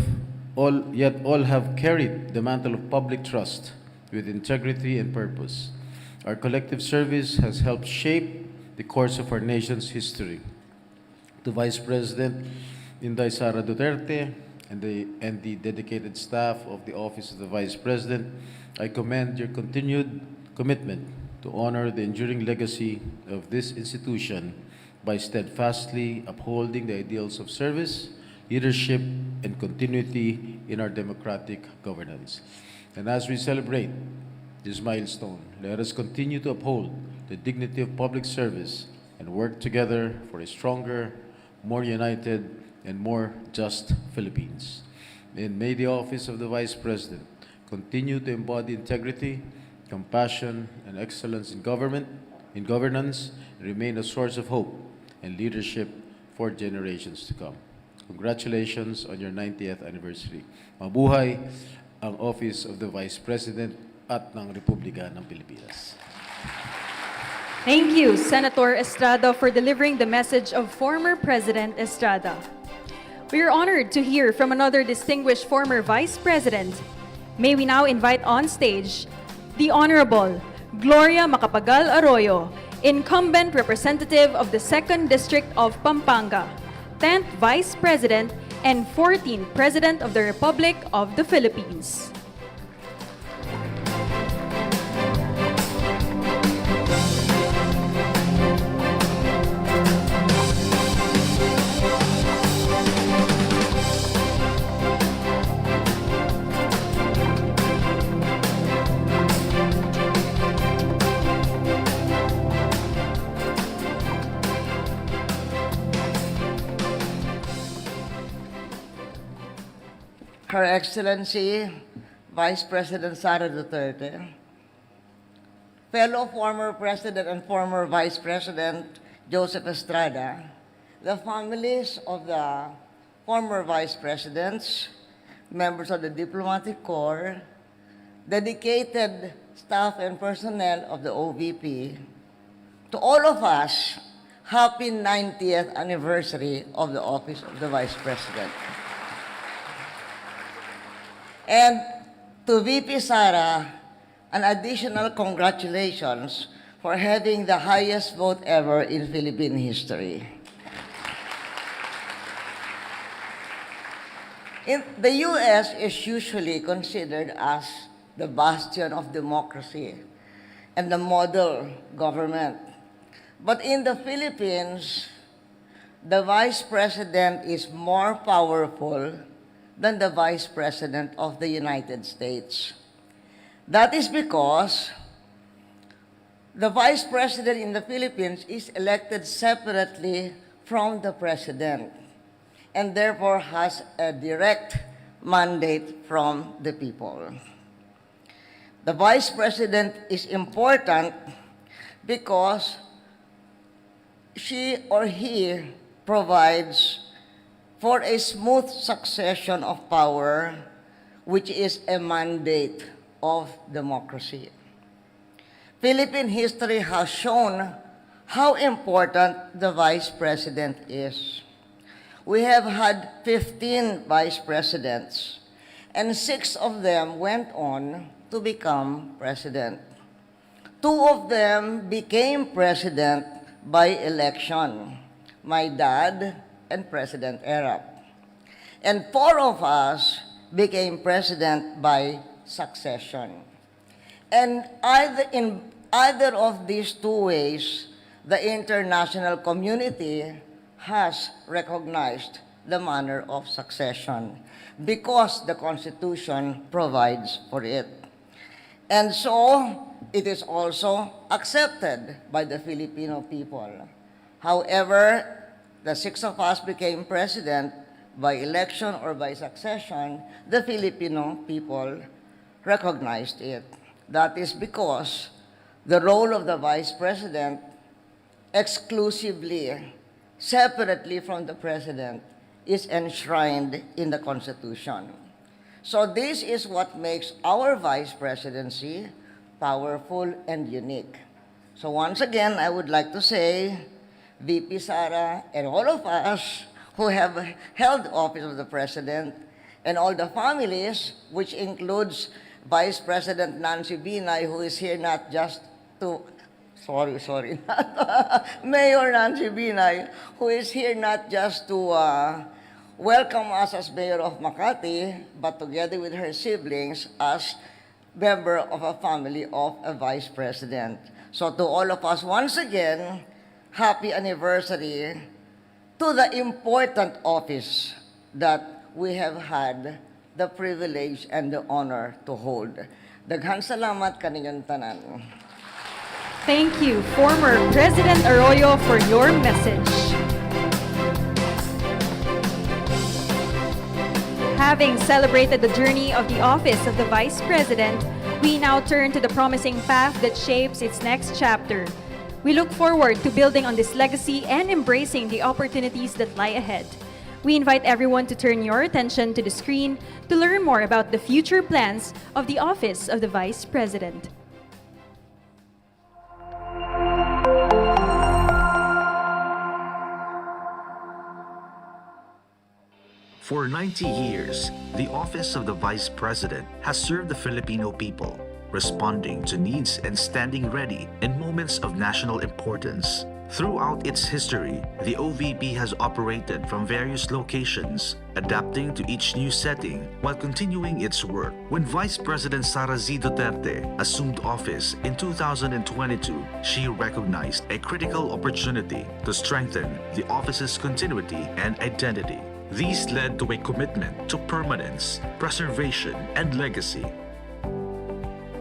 have carried the mantle of public trust with integrity and purpose. Our collective service has helped shape the course of our nation's history. To Vice President Inday Sara Duterte and the dedicated staff of the Office of the Vice President, I commend your continued commitment to honor the enduring legacy of this institution by steadfastly upholding the ideals of service, leadership, and continuity in our democratic governance. And as we celebrate this milestone, let us continue to uphold the dignity of public service and work together for a stronger, more united, and more just Philippines. And may the office of the Vice President continue to embody integrity, compassion, and excellence in governance, and remain a source of hope and leadership for generations to come. Congratulations on your 90th anniversary. Mabuhay ang Office of the Vice President at ng Republika ng Pilipinas. Thank you, Senator Estrada, for delivering the message of former President Estrada. We are honored to hear from another distinguished former Vice President. May we now invite on stage the Honorable Gloria Macapagal Arroyo, incumbent representative of the 2nd District of Pampanga, 10th Vice President and 14th President of the Republic of the Philippines. Her Excellency, Vice President Sara Duterte, fellow former President and former Vice President Joseph Estrada, the families of the former Vice Presidents, members of the Diplomatic Corps, dedicated staff and personnel of the OVP, to all of us, happy 90th anniversary of the office of the Vice President. And to VP Sara, an additional congratulations for having the highest vote ever in Philippine history. The U.S. is usually considered as the bastion of democracy and the model government. But in the Philippines, the Vice President is more powerful than the Vice President of the United States. That is because the Vice President in the Philippines is elected separately from the President and therefore has a direct mandate from the people. The Vice President is important because she or he provides for a smooth succession of power, which is a mandate of democracy. Philippine history has shown how important the Vice President is. We have had 15 Vice Presidents, and 6 of them went on to become President. 2 of them became President by election, my dad and President Erap. And 4 of us became President by succession. And in either of these 2 ways, the international community has recognized the manner of succession because the Constitution provides for it. And so, it is also accepted by the Filipino people. However, the 6 of us became president by election or by succession. The Filipino people recognized it. That is because the role of the Vice President exclusively, separately from the President, is enshrined in the Constitution. So this is what makes our Vice Presidency powerful and unique. So once again, I would like to say, VP Sara and all of us who have held the office of the President and all the families, which includes Vice President Nancy Binay, who is here not just to, Mayor Nancy Binay, who is here not just to welcome us as Mayor of Makati, but together with her siblings as member of a family of a Vice President. So to all of us, once again, happy anniversary to the important office that we have had the privilege and the honor to hold. Daghang salamat kaninyong tanan. Thank you, former President Arroyo, for your message. Having celebrated the journey of the office of the Vice President, we now turn to the promising path that shapes its next chapter. We look forward to building on this legacy and embracing the opportunities that lie ahead. We invite everyone to turn your attention to the screen to learn more about the future plans of the Office of the Vice President. For 90 years, the office of the Vice President has served the Filipino people, responding to needs and standing ready in moments of national importance. Throughout its history, the OVP has operated from various locations, adapting to each new setting while continuing its work. When Vice President Sara Z. Duterte assumed office in 2022, she recognized a critical opportunity to strengthen the office's continuity and identity. These led to a commitment to permanence, preservation, and legacy.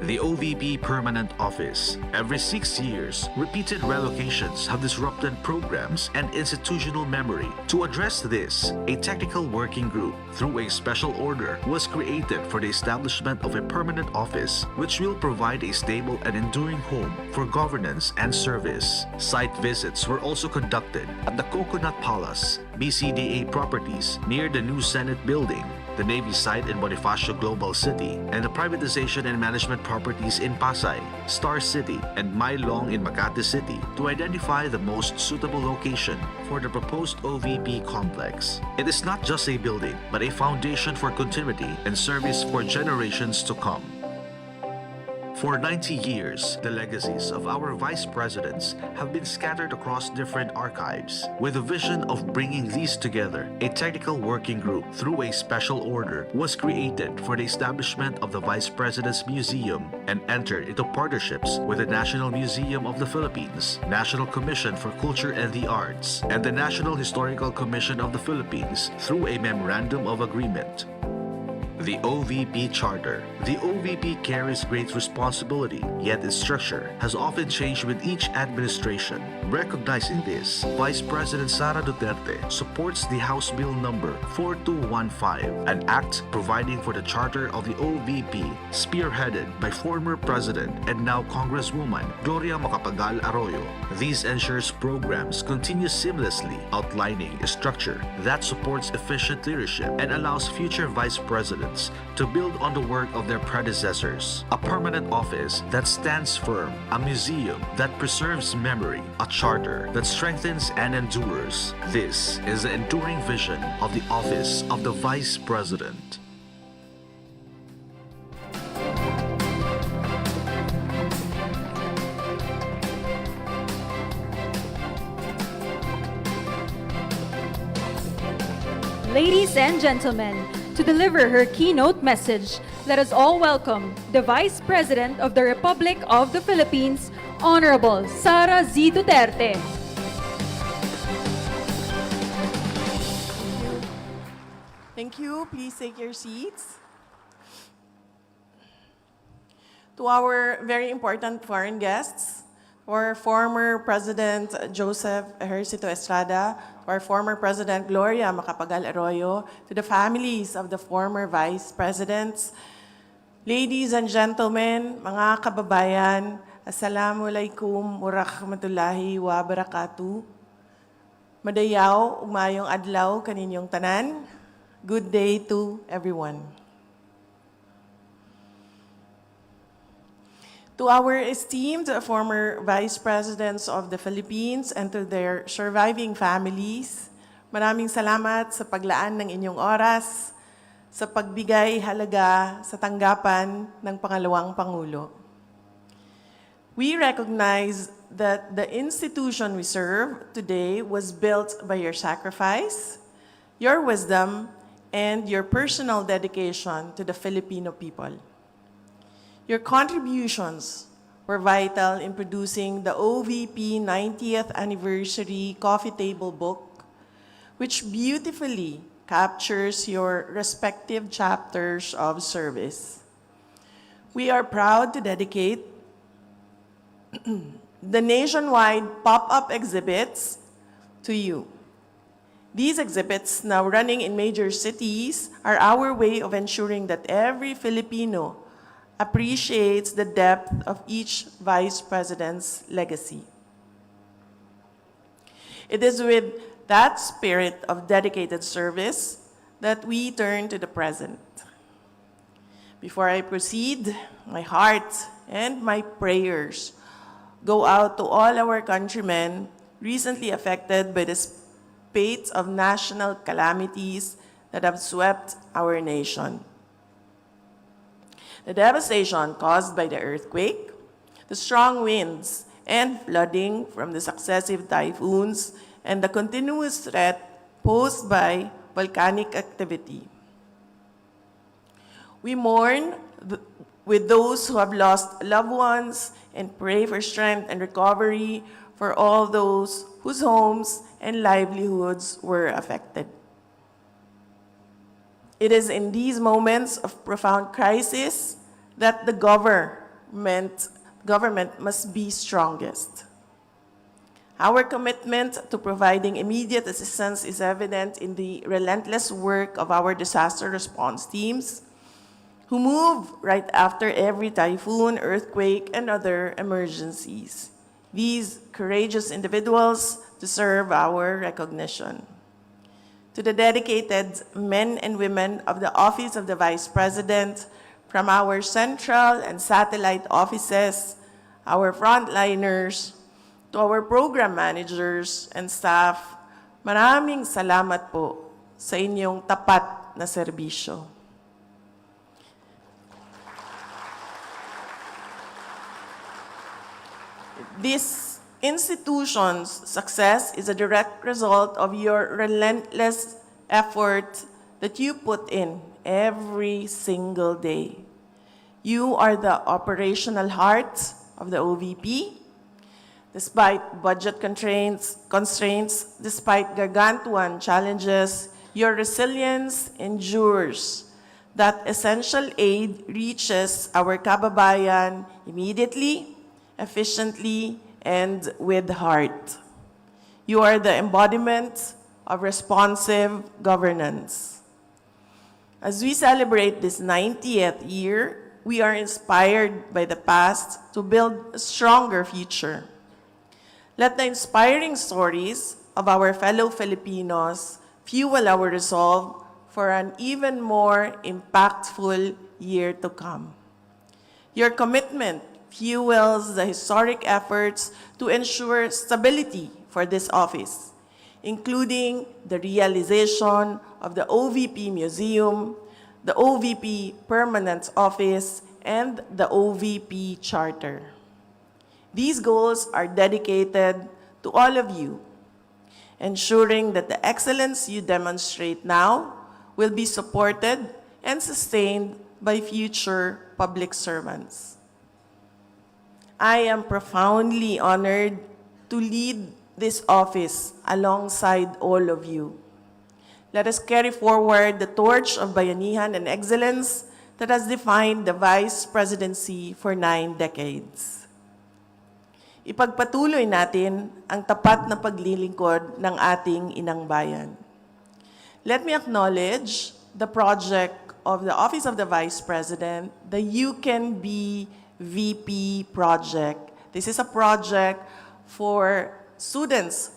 The OVP Permanent Office. Every 6 years, repeated relocations have disrupted programs and institutional memory. To address this, a technical working group, through a special order, was created for the establishment of a permanent office which will provide a stable and enduring home for governance and service. Site visits were also conducted at the Coconut Palace, BCDA properties near the new Senate building, the Navy site in Bonifacio Global City, and the privatization and management properties in Pasay, Star City, and Mailong in Makati City to identify the most suitable location for the proposed OVP complex. It is not just a building, but a foundation for continuity and service for generations to come. For 90 years, the legacies of our vice presidents have been scattered across different archives. With the vision of bringing these together, a technical working group, through a special order, was created for the establishment of the Vice President's Museum and entered into partnerships with the National Museum of the Philippines, National Commission for Culture and the Arts, and the National Historical Commission of the Philippines through a Memorandum of Agreement. The OVP Charter. The OVP carries great responsibility, yet its structure has often changed with each administration. Recognizing this, Vice President Sara Duterte supports the House Bill number 4215, an act providing for the charter of the OVP, spearheaded by former President and now Congresswoman Gloria Macapagal Arroyo. These ensures programs continue seamlessly, outlining a structure that supports efficient leadership and allows future vice presidents to build on the work of their predecessors. A permanent office that stands firm, a museum that preserves memory, a charter that strengthens and endures. This is the enduring vision of the office of the Vice President. Ladies and gentlemen, to deliver her keynote message, let us all welcome the Vice President of the Republic of the Philippines, Honorable Sara Z. Duterte. Thank you. Please take your seats. To our very important foreign guests, our former President Joseph Ejercito Estrada, our former President Gloria Macapagal Arroyo, to the families of the former Vice Presidents, ladies and gentlemen, mga kababayan, Assalamualaikum warahmatullahi wabarakatuh. Madayaw, umayong adlaw kaninyong tanan. Good day to everyone. To our esteemed former Vice Presidents of the Philippines and to their surviving families, maraming salamat sa paglaan ng inyong oras, sa pagbigay halaga sa tanggapan ng pangalawang Pangulo. We recognize that the institution we serve today was built by your sacrifice, your wisdom, and your personal dedication to the Filipino people. Your contributions were vital in producing the OVP 90th Anniversary Coffee Table Book, which beautifully captures your respective chapters of service. We are proud to dedicate the nationwide pop-up exhibits to you. These exhibits, now running in major cities, are our way of ensuring that every Filipino appreciates the depth of each Vice President's legacy. It is with that spirit of dedicated service that we turn to the present. Before I proceed, my heart and my prayers go out to all our countrymen recently affected by the spate of national calamities that have swept our nation. The devastation caused by the earthquake, the strong winds, and flooding from the successive typhoons, and the continuous threat posed by volcanic activity. We mourn with those who have lost loved ones and pray for strength and recovery for all those whose homes and livelihoods were affected. It is in these moments of profound crisis that the government must be strongest. Our commitment to providing immediate assistance is evident in the relentless work of our disaster response teams, who move right after every typhoon, earthquake, and other emergencies. These courageous individuals deserve our recognition. To the dedicated men and women of the Office of the Vice President, from our central and satellite offices, our frontliners, to our program managers and staff, maraming salamat po sa inyong tapat na serbisyo. This institution's success is a direct result of your relentless effort that you put in every single day. You are the operational heart of the OVP. Despite budget constraints, despite gargantuan challenges, your resilience endures. That essential aid reaches our kababayan immediately, efficiently, and with heart. You are the embodiment of responsive governance. As we celebrate this 90th year, we are inspired by the past to build a stronger future. Let the inspiring stories of our fellow Filipinos fuel our resolve for an even more impactful year to come. Your commitment fuels the historic efforts to ensure stability for this office, including the realization of the OVP Museum, the OVP Permanent Office, and the OVP Charter. These goals are dedicated to all of you, ensuring that the excellence you demonstrate now will be supported and sustained by future public servants. I am profoundly honored to lead this office alongside all of you. Let us carry forward the torch of bayanihan and excellence that has defined the Vice Presidency for 9 decades. Ipagpatuloy natin ang tapat na paglilingkod ng ating inang bayan. Let me acknowledge the project of the Office of the Vice President, the You Can Be VP project. This is a project for students.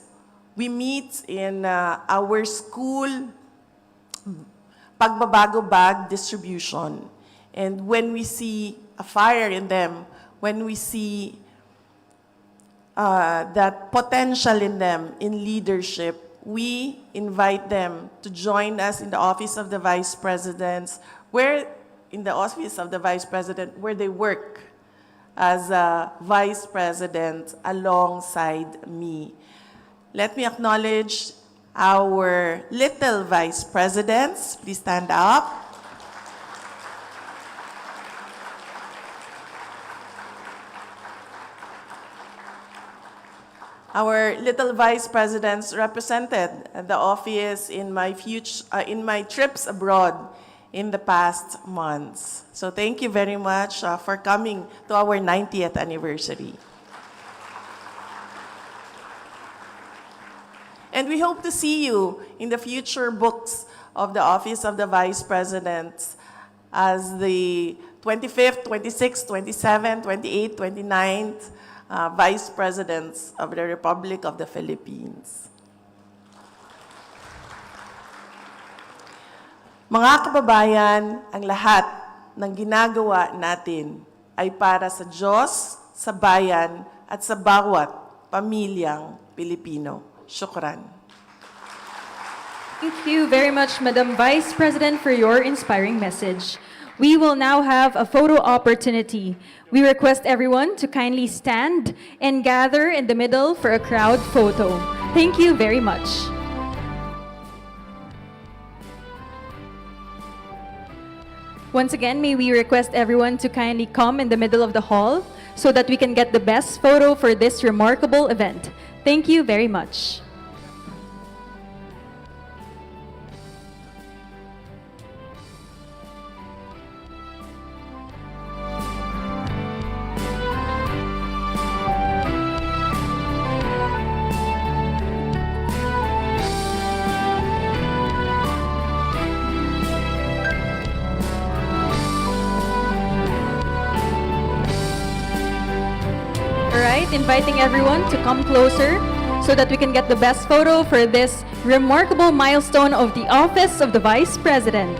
We meet in our school pagbabago bag distribution. And when we see a fire in them, when we see that potential in them in leadership, we invite them to join us in the Office of the Vice President, where they work as a Vice President alongside me. Let me acknowledge our little Vice Presidents. Please stand up. Our little Vice Presidents represented the office in my trips abroad in the past months. So thank you very much for coming to our 90th anniversary. And we hope to see you in the future books of the Office of the Vice President as the 25th, 26th, 27th, 28th, 29th Vice Presidents of the Republic of the Philippines. Mga kababayan, ang lahat ng ginagawa natin ay para sa Diyos, sa bayan, at sa bawat pamilyang Pilipino. Shukran. Thank you very much, Madam Vice President, for your inspiring message. We will now have a photo opportunity. We request everyone to kindly stand and gather in the middle for a crowd photo. Thank you very much. Once again, may we request everyone to kindly come in the middle of the hall so that we can get the best photo for this remarkable event. Thank you very much. Alright, inviting everyone to come closer so that we can get the best photo for this remarkable milestone of the Office of the Vice President.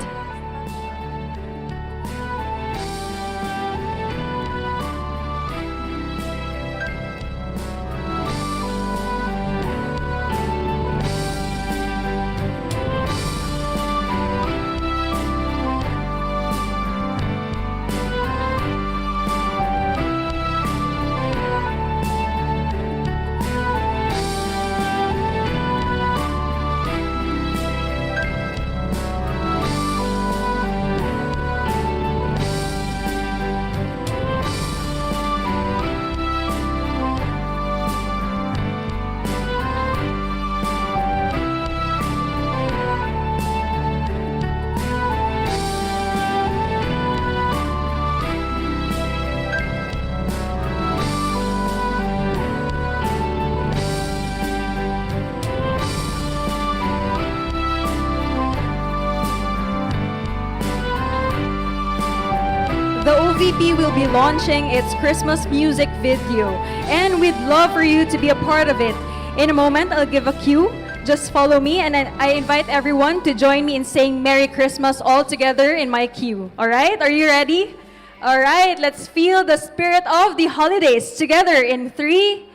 The OVP will be launching its Christmas music video, and we'd love for you to be a part of it. In a moment, I'll give a cue. Just follow me, and I invite everyone to join me in saying Merry Christmas all together in my cue. All right? Are you ready? All right, let's feel the spirit of the holidays together in 3,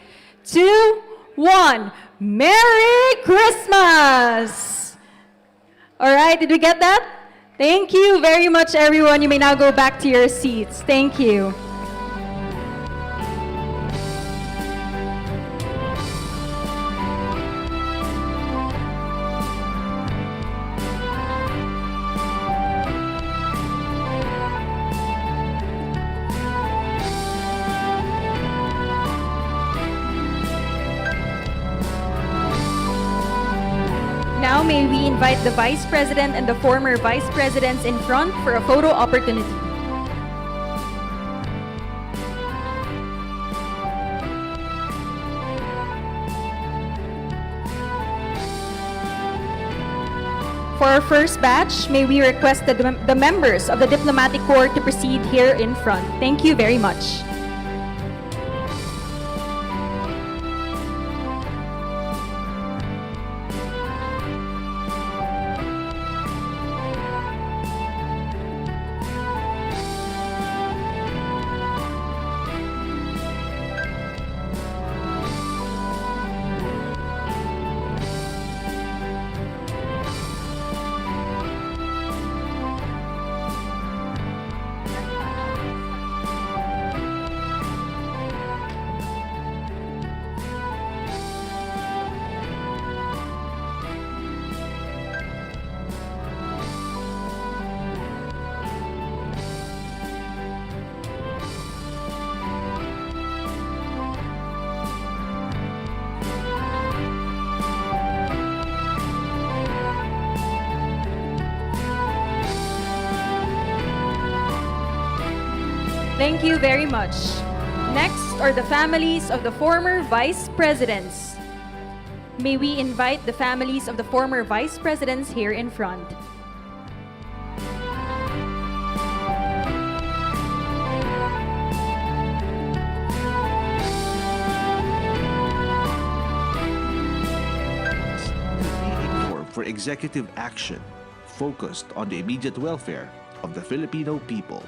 2, 1. Merry Christmas! All right, did we get that? Thank you very much, everyone. You may now go back to your seats. Thank you. Now may we invite the Vice President and the former Vice Presidents in front for a photo opportunity. For our first batch, may we request the members of the Diplomatic Corps to proceed here in front. Thank you very much. Thank you very much. Next are the families of the former Vice Presidents. May we invite the families of the former Vice Presidents here in front. For executive action focused on the immediate welfare of the Filipino people.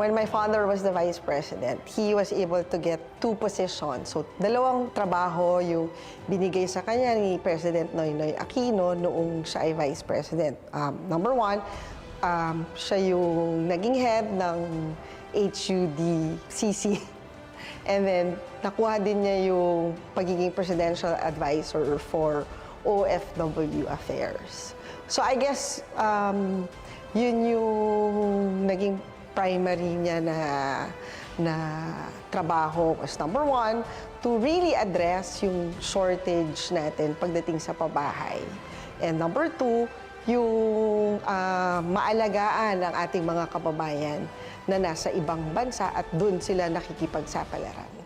when my father was the Vice President, he was able to get 2 positions. So, dalawang trabaho yung binigay sa kanya ni President Noynoy Aquino noong siya ay Vice President. Number 1, siya yung naging head ng HUD-CC. And then, nakuha din niya yung pagiging Presidential Advisor for OFW Affairs. So, I guess, yun yung naging primary niya na trabaho was number 1, to really address yung shortage natin pagdating sa pabahay. And number 2, yung maalagaan ang ating mga kababayan na nasa ibang bansa at doon sila nakikipagsapalaran.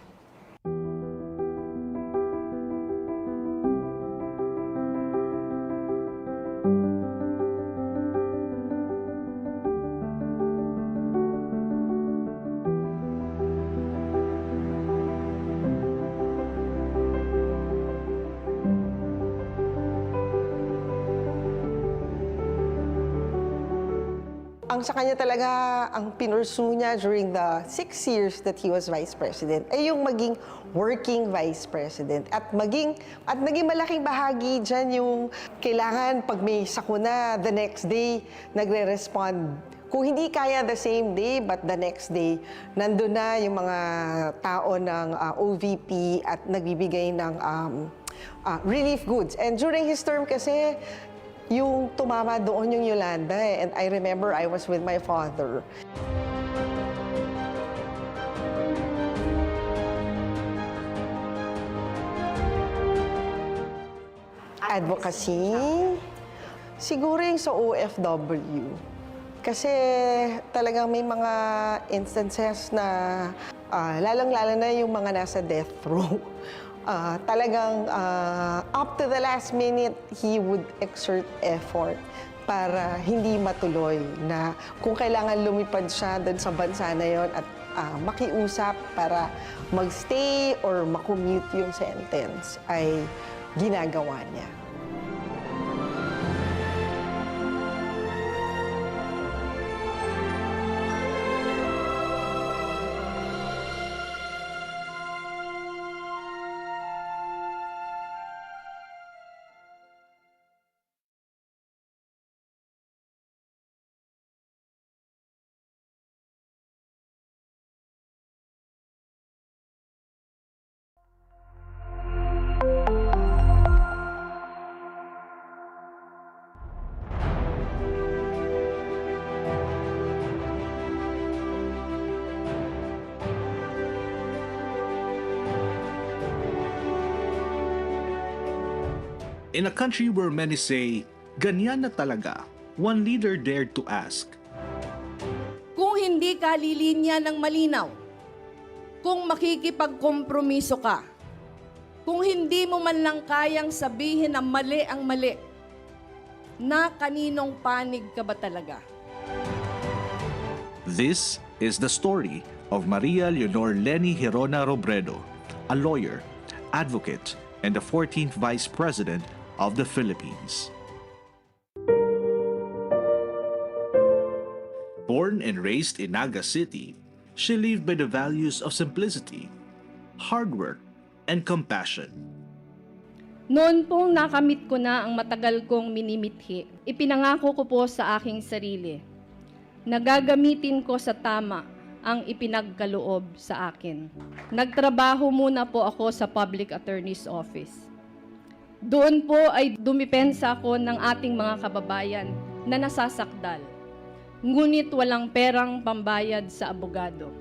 Ang sa kanya talaga, ang pinursu niya during the 6 years that he was Vice President ay yung maging working Vice President. At naging malaking bahagi dyan yung kailangan pag may sakuna, the next day, nagre-respond. Kung hindi kaya the same day, but the next day, nandun na yung mga tao ng OVP at nagbibigay ng relief goods. And during his term kasi, yung tumama doon yung Yolanda and I remember I was with my father. Advocacy? Siguro yung sa OFW. Kasi talagang may mga instances na lalang-lala na yung mga nasa death row. Talagang up to the last minute, he would exert effort para hindi matuloy na kung kailangan lumipad siya doon sa bansa na yon at makiusap para magstay or makommute yung sentence ay ginagawa niya. In a country where many say, ganyan na talaga, one leader dared to ask, kung hindi ka lilinya ng malinaw, kung makikipagkompromiso ka, kung hindi mo man lang kayang sabihin na mali ang mali, na kaninong panig ka ba talaga? This is the story of Maria Leonor Leni Hirona Robredo, a lawyer, advocate, and the 14th Vice President of the Philippines. Born and raised in Naga City, she lived by the values of simplicity, hard work, and compassion. Noon pong nakamit ko na ang matagal kong minimithi, ipinangako ko po sa aking sarili na gagamitin ko sa tama ang ipinagkaloob sa akin. Nagtrabaho muna po ako sa Public Attorney's Office. Doon po ay dumipensa ko ng ating mga kababayan na nasasakdal, ngunit walang perang pambayad sa abogado.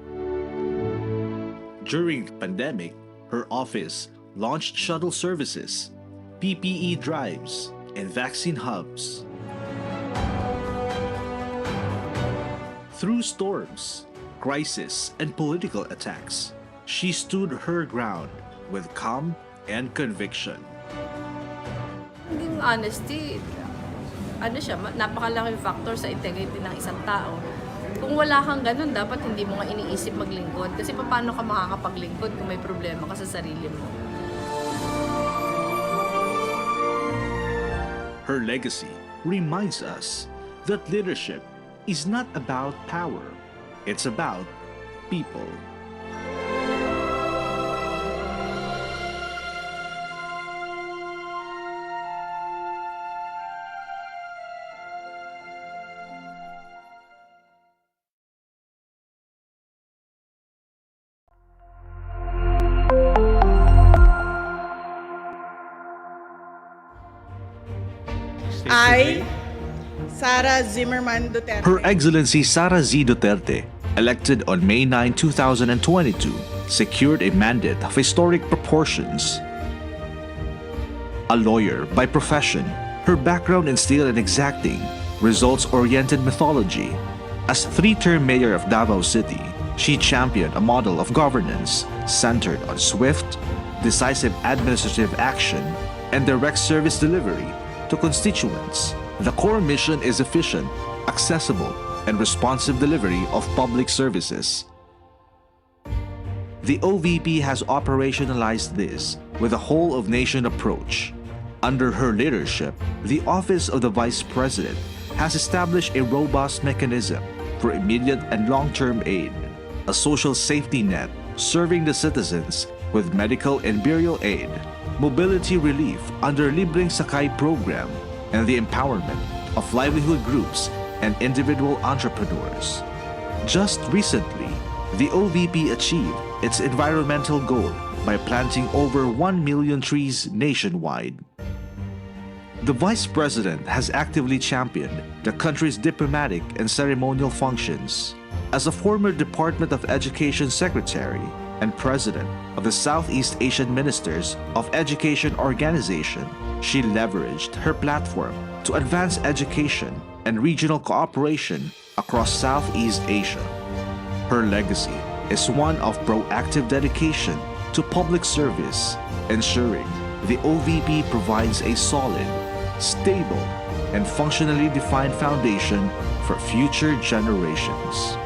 During the pandemic, her office launched shuttle services, PPE drives, and vaccine hubs. Through storms, crisis, and political attacks, she stood her ground with calm and conviction. Yung honesty, napakalaking factor sa integrity ng isang tao. Kung wala kang ganun, dapat hindi mo nga iniisip maglingkod. Kasi paano ka makakapaglingkod kung may problema ka sa sarili mo? Her legacy reminds us that leadership is not about power, It's about people. I, Sara Zimmerman Duterte. Her Excellency Sara Z. Duterte, elected on May 9, 2022, secured a mandate of historic proportions. A lawyer by profession, her background instilled an exacting, results-oriented methodology. As three-term mayor of Davao City, she championed a model of governance centered on swift, decisive administrative action and direct service delivery to constituents. The core mission is efficient, accessible, and responsive delivery of public services. The OVP has operationalized this with a whole-of-nation approach. Under her leadership, the Office of the Vice President has established a robust mechanism for immediate and long-term aid, a social safety net serving the citizens with medical and burial aid, mobility relief under Libreng Sakay program, and the empowerment of livelihood groups and individual entrepreneurs. Just recently, the OVP achieved its environmental goal by planting over 1 million trees nationwide. The Vice President has actively championed the country's diplomatic and ceremonial functions. As a former Department of Education Secretary and President of the Southeast Asian Ministers of Education Organization, she leveraged her platform to advance education and regional cooperation across Southeast Asia. Her legacy is one of proactive dedication to public service, ensuring the OVP provides a solid, stable, and functionally defined foundation for future generations.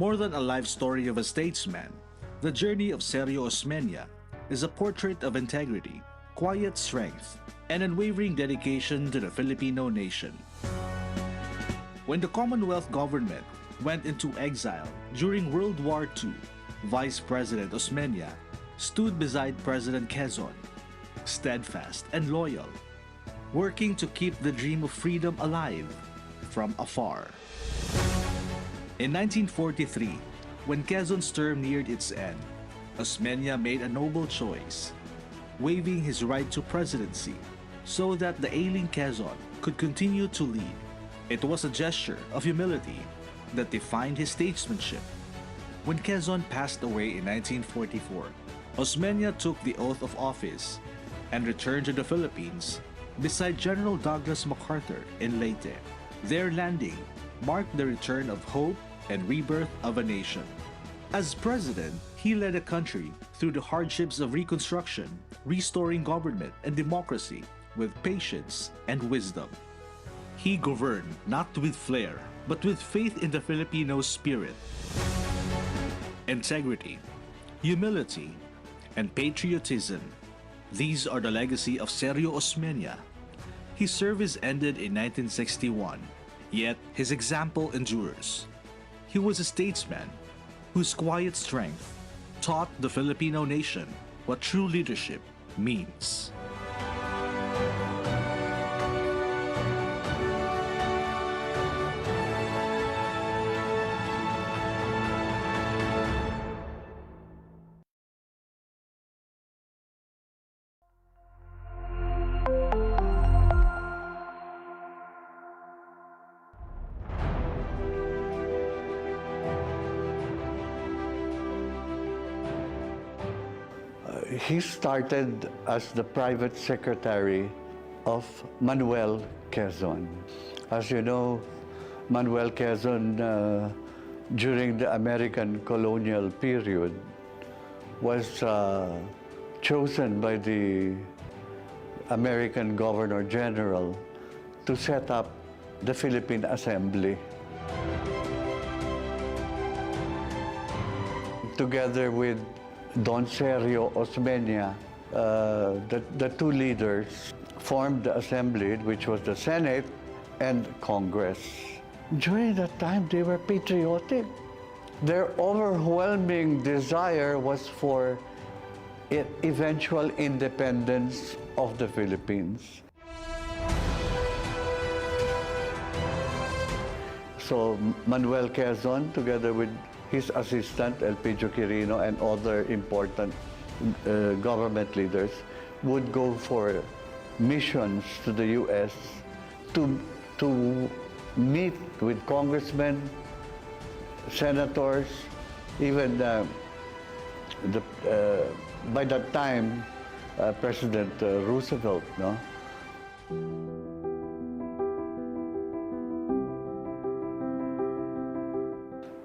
More than a life story of a statesman, the journey of Sergio Osmeña is a portrait of integrity, quiet strength, and unwavering dedication to the Filipino nation. When the Commonwealth government went into exile during World War II, Vice President Osmeña stood beside President Quezon, steadfast and loyal, working to keep the dream of freedom alive from afar. In 1943, when Quezon's term neared its end, Osmeña made a noble choice, waiving his right to presidency so that the ailing Quezon could continue to lead. It was a gesture of humility that defined his statesmanship. When Quezon passed away in 1944, Osmeña took the oath of office and returned to the Philippines beside General Douglas MacArthur in Leyte. Their landing marked the return of hope and rebirth of a nation. As president, he led a country through the hardships of reconstruction, restoring government and democracy with patience and wisdom. He governed not with flair, but with faith in the Filipino spirit. Integrity, humility, and patriotism. These are the legacy of Sergio Osmeña. His service ended in 1961, yet his example endures. He was a statesman whose quiet strength taught the Filipino nation what true leadership means. He started as the private secretary of Manuel Quezon. As you know, Manuel Quezon during the American colonial period was chosen by the American Governor General to set up the Philippine Assembly. Together with Don Sergio Osmeña, the two leaders formed the Assembly, which was the Senate and Congress. During that time, they were patriotic. Their overwhelming desire was for eventual independence of the Philippines. So Manuel Quezon, together with his assistant, Elpidio Quirino, and other important government leaders, would go for missions to the U.S. to meet with congressmen, senators, even by that time, President Roosevelt, no?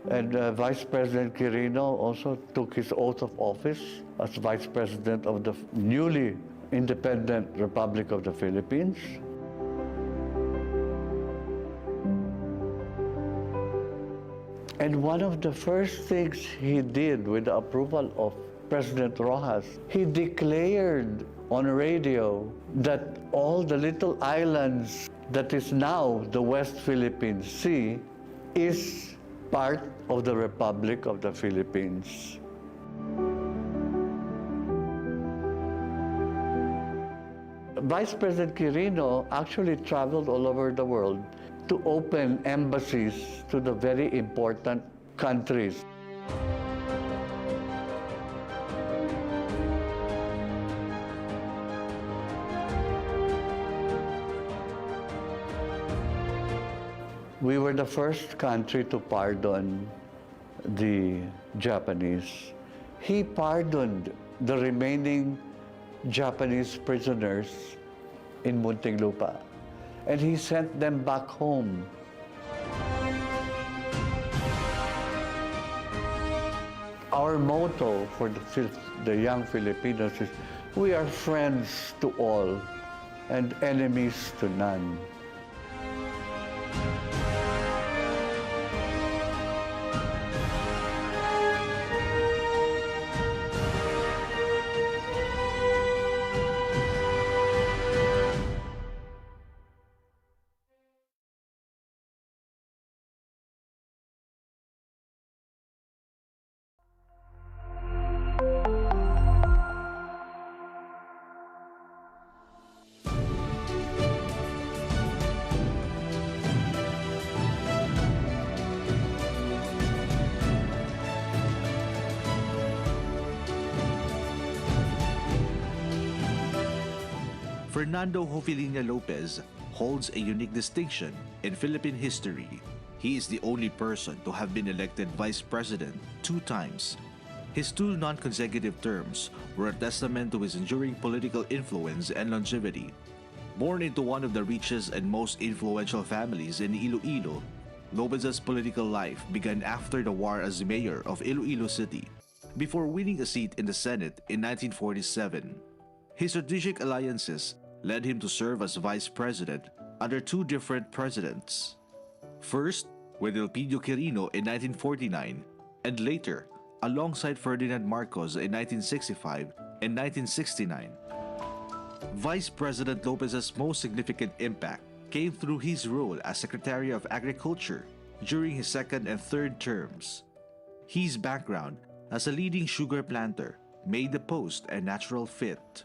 And Vice President Quirino also took his oath of office as Vice President of the newly independent Republic of the Philippines. And one of the first things he did with the approval of President Rojas, he declared on radio that all the little islands that is now the West Philippine Sea is part of the Republic of the Philippines. Vice President Quirino actually traveled all over the world to open embassies to the very important countries. We were the first country to pardon the Japanese. He pardoned the remaining Japanese prisoners in Muntinlupa, and he sent them back home. Our motto for the young Filipinos is, we are friends to all and enemies to none. Fernando Jofiliña Lopez holds a unique distinction in Philippine history. He is the only person to have been elected vice president 2 times. His 2 non-consecutive terms were a testament to his enduring political influence and longevity. Born into one of the richest and most influential families in Iloilo, Lopez's political life began after the war as mayor of Iloilo City, before winning a seat in the Senate in 1947. His strategic alliances led him to serve as vice president under 2 different presidents. First, with Elpidio Quirino in 1949, and later, alongside Ferdinand Marcos in 1965 and 1969. Vice President Lopez's most significant impact came through his role as Secretary of Agriculture during his 2nd and 3rd terms. His background as a leading sugar planter made the post a natural fit.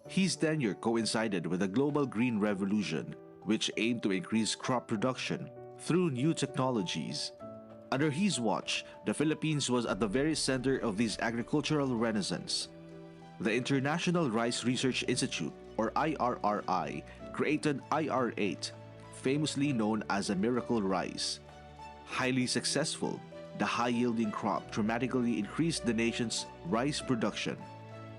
His tenure coincided with the global green revolution, which aimed to increase crop production through new technologies. Under his watch, the Philippines was at the very center of this agricultural renaissance. The International Rice Research Institute, or IRRI, created IR8, famously known as a miracle rice. Highly successful, the high-yielding crop dramatically increased the nation's rice production.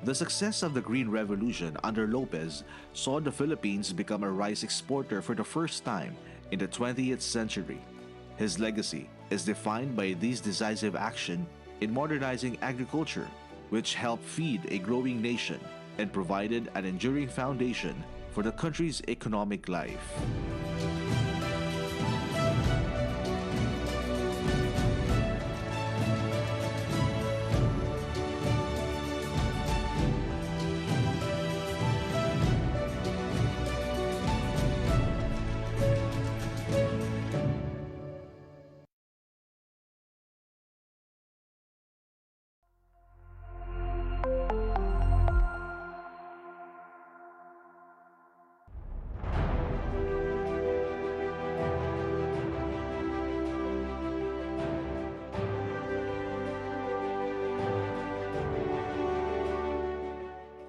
The success of the Green Revolution under Lopez saw the Philippines become a rice exporter for the first time in the 20th century. His legacy is defined by this decisive action in modernizing agriculture, which helped feed a growing nation and provided an enduring foundation for the country's economic life.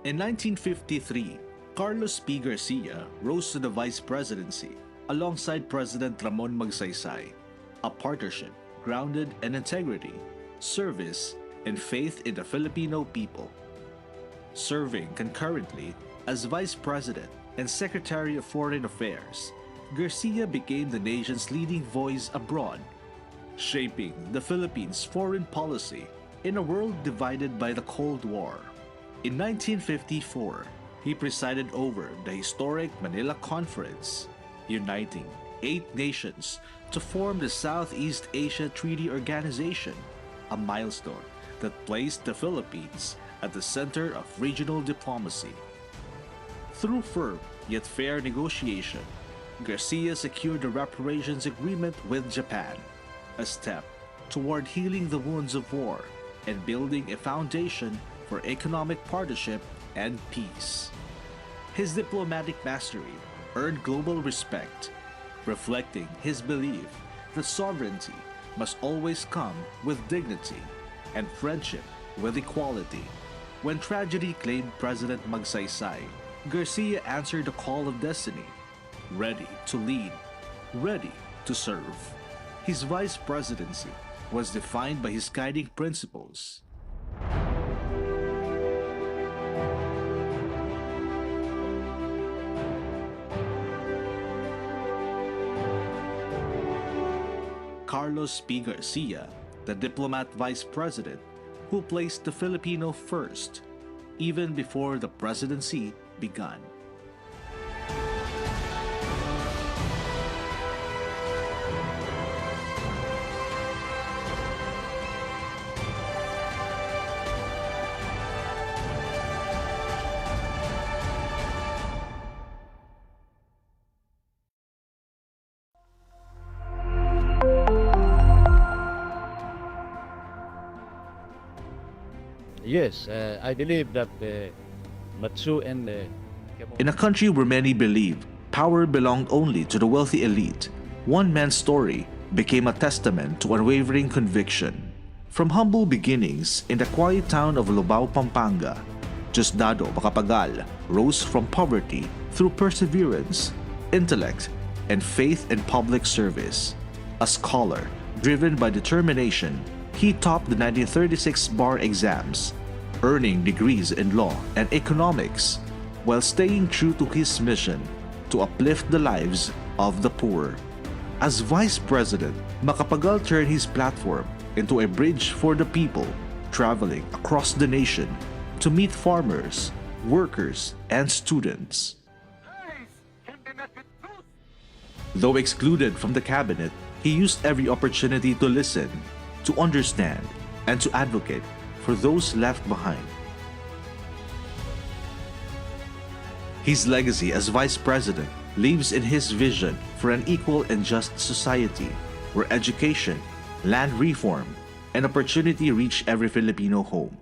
In 1953, Carlos P. Garcia rose to the vice presidency alongside President Ramon Magsaysay, a partnership grounded in integrity, service, and faith in the Filipino people. Serving concurrently as Vice President and Secretary of Foreign Affairs, Garcia became the nation's leading voice abroad, shaping the Philippines' foreign policy in a world divided by the Cold War. In 1954, he presided over the historic Manila Conference, uniting 8 nations to form the Southeast Asia Treaty Organization, a milestone that placed the Philippines at the center of regional diplomacy. Through firm yet fair negotiation, Garcia secured a reparations agreement with Japan, a step toward healing the wounds of war and building a foundation for economic partnership and peace. His diplomatic mastery earned global respect, reflecting his belief that sovereignty must always come with dignity and friendship with equality. When tragedy claimed President Magsaysay, Garcia answered the call of destiny, ready to lead, ready to serve. His vice presidency was defined by his guiding principles. Carlos P. Garcia, the diplomat vice president who placed the Filipino first, even before the presidency began. Yes, I believe that Matsu and In a country where many believed power belonged only to the wealthy elite, one man's story became a testament to unwavering conviction. From humble beginnings in the quiet town of Lubao, Pampanga, Diosdado Macapagal rose from poverty through perseverance, intellect, and faith in public service. A scholar driven by determination, he topped the 1936 bar exams, earning degrees in law and economics, while staying true to his mission to uplift the lives of the poor. As Vice President, Macapagal turned his platform into a bridge for the people, traveling across the nation to meet farmers, workers, and students. Though excluded from the cabinet, he used every opportunity to listen, to understand, and to advocate for those left behind. His legacy as Vice President lives in his vision for an equal and just society where education, land reform, and opportunity reach every Filipino home.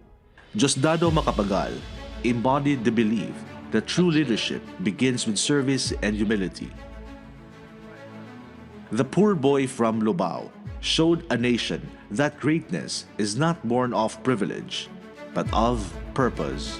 Diosdado Macapagal embodied the belief that true leadership begins with service and humility. The poor boy from Lubao showed a nation that greatness is not born of privilege, but of purpose.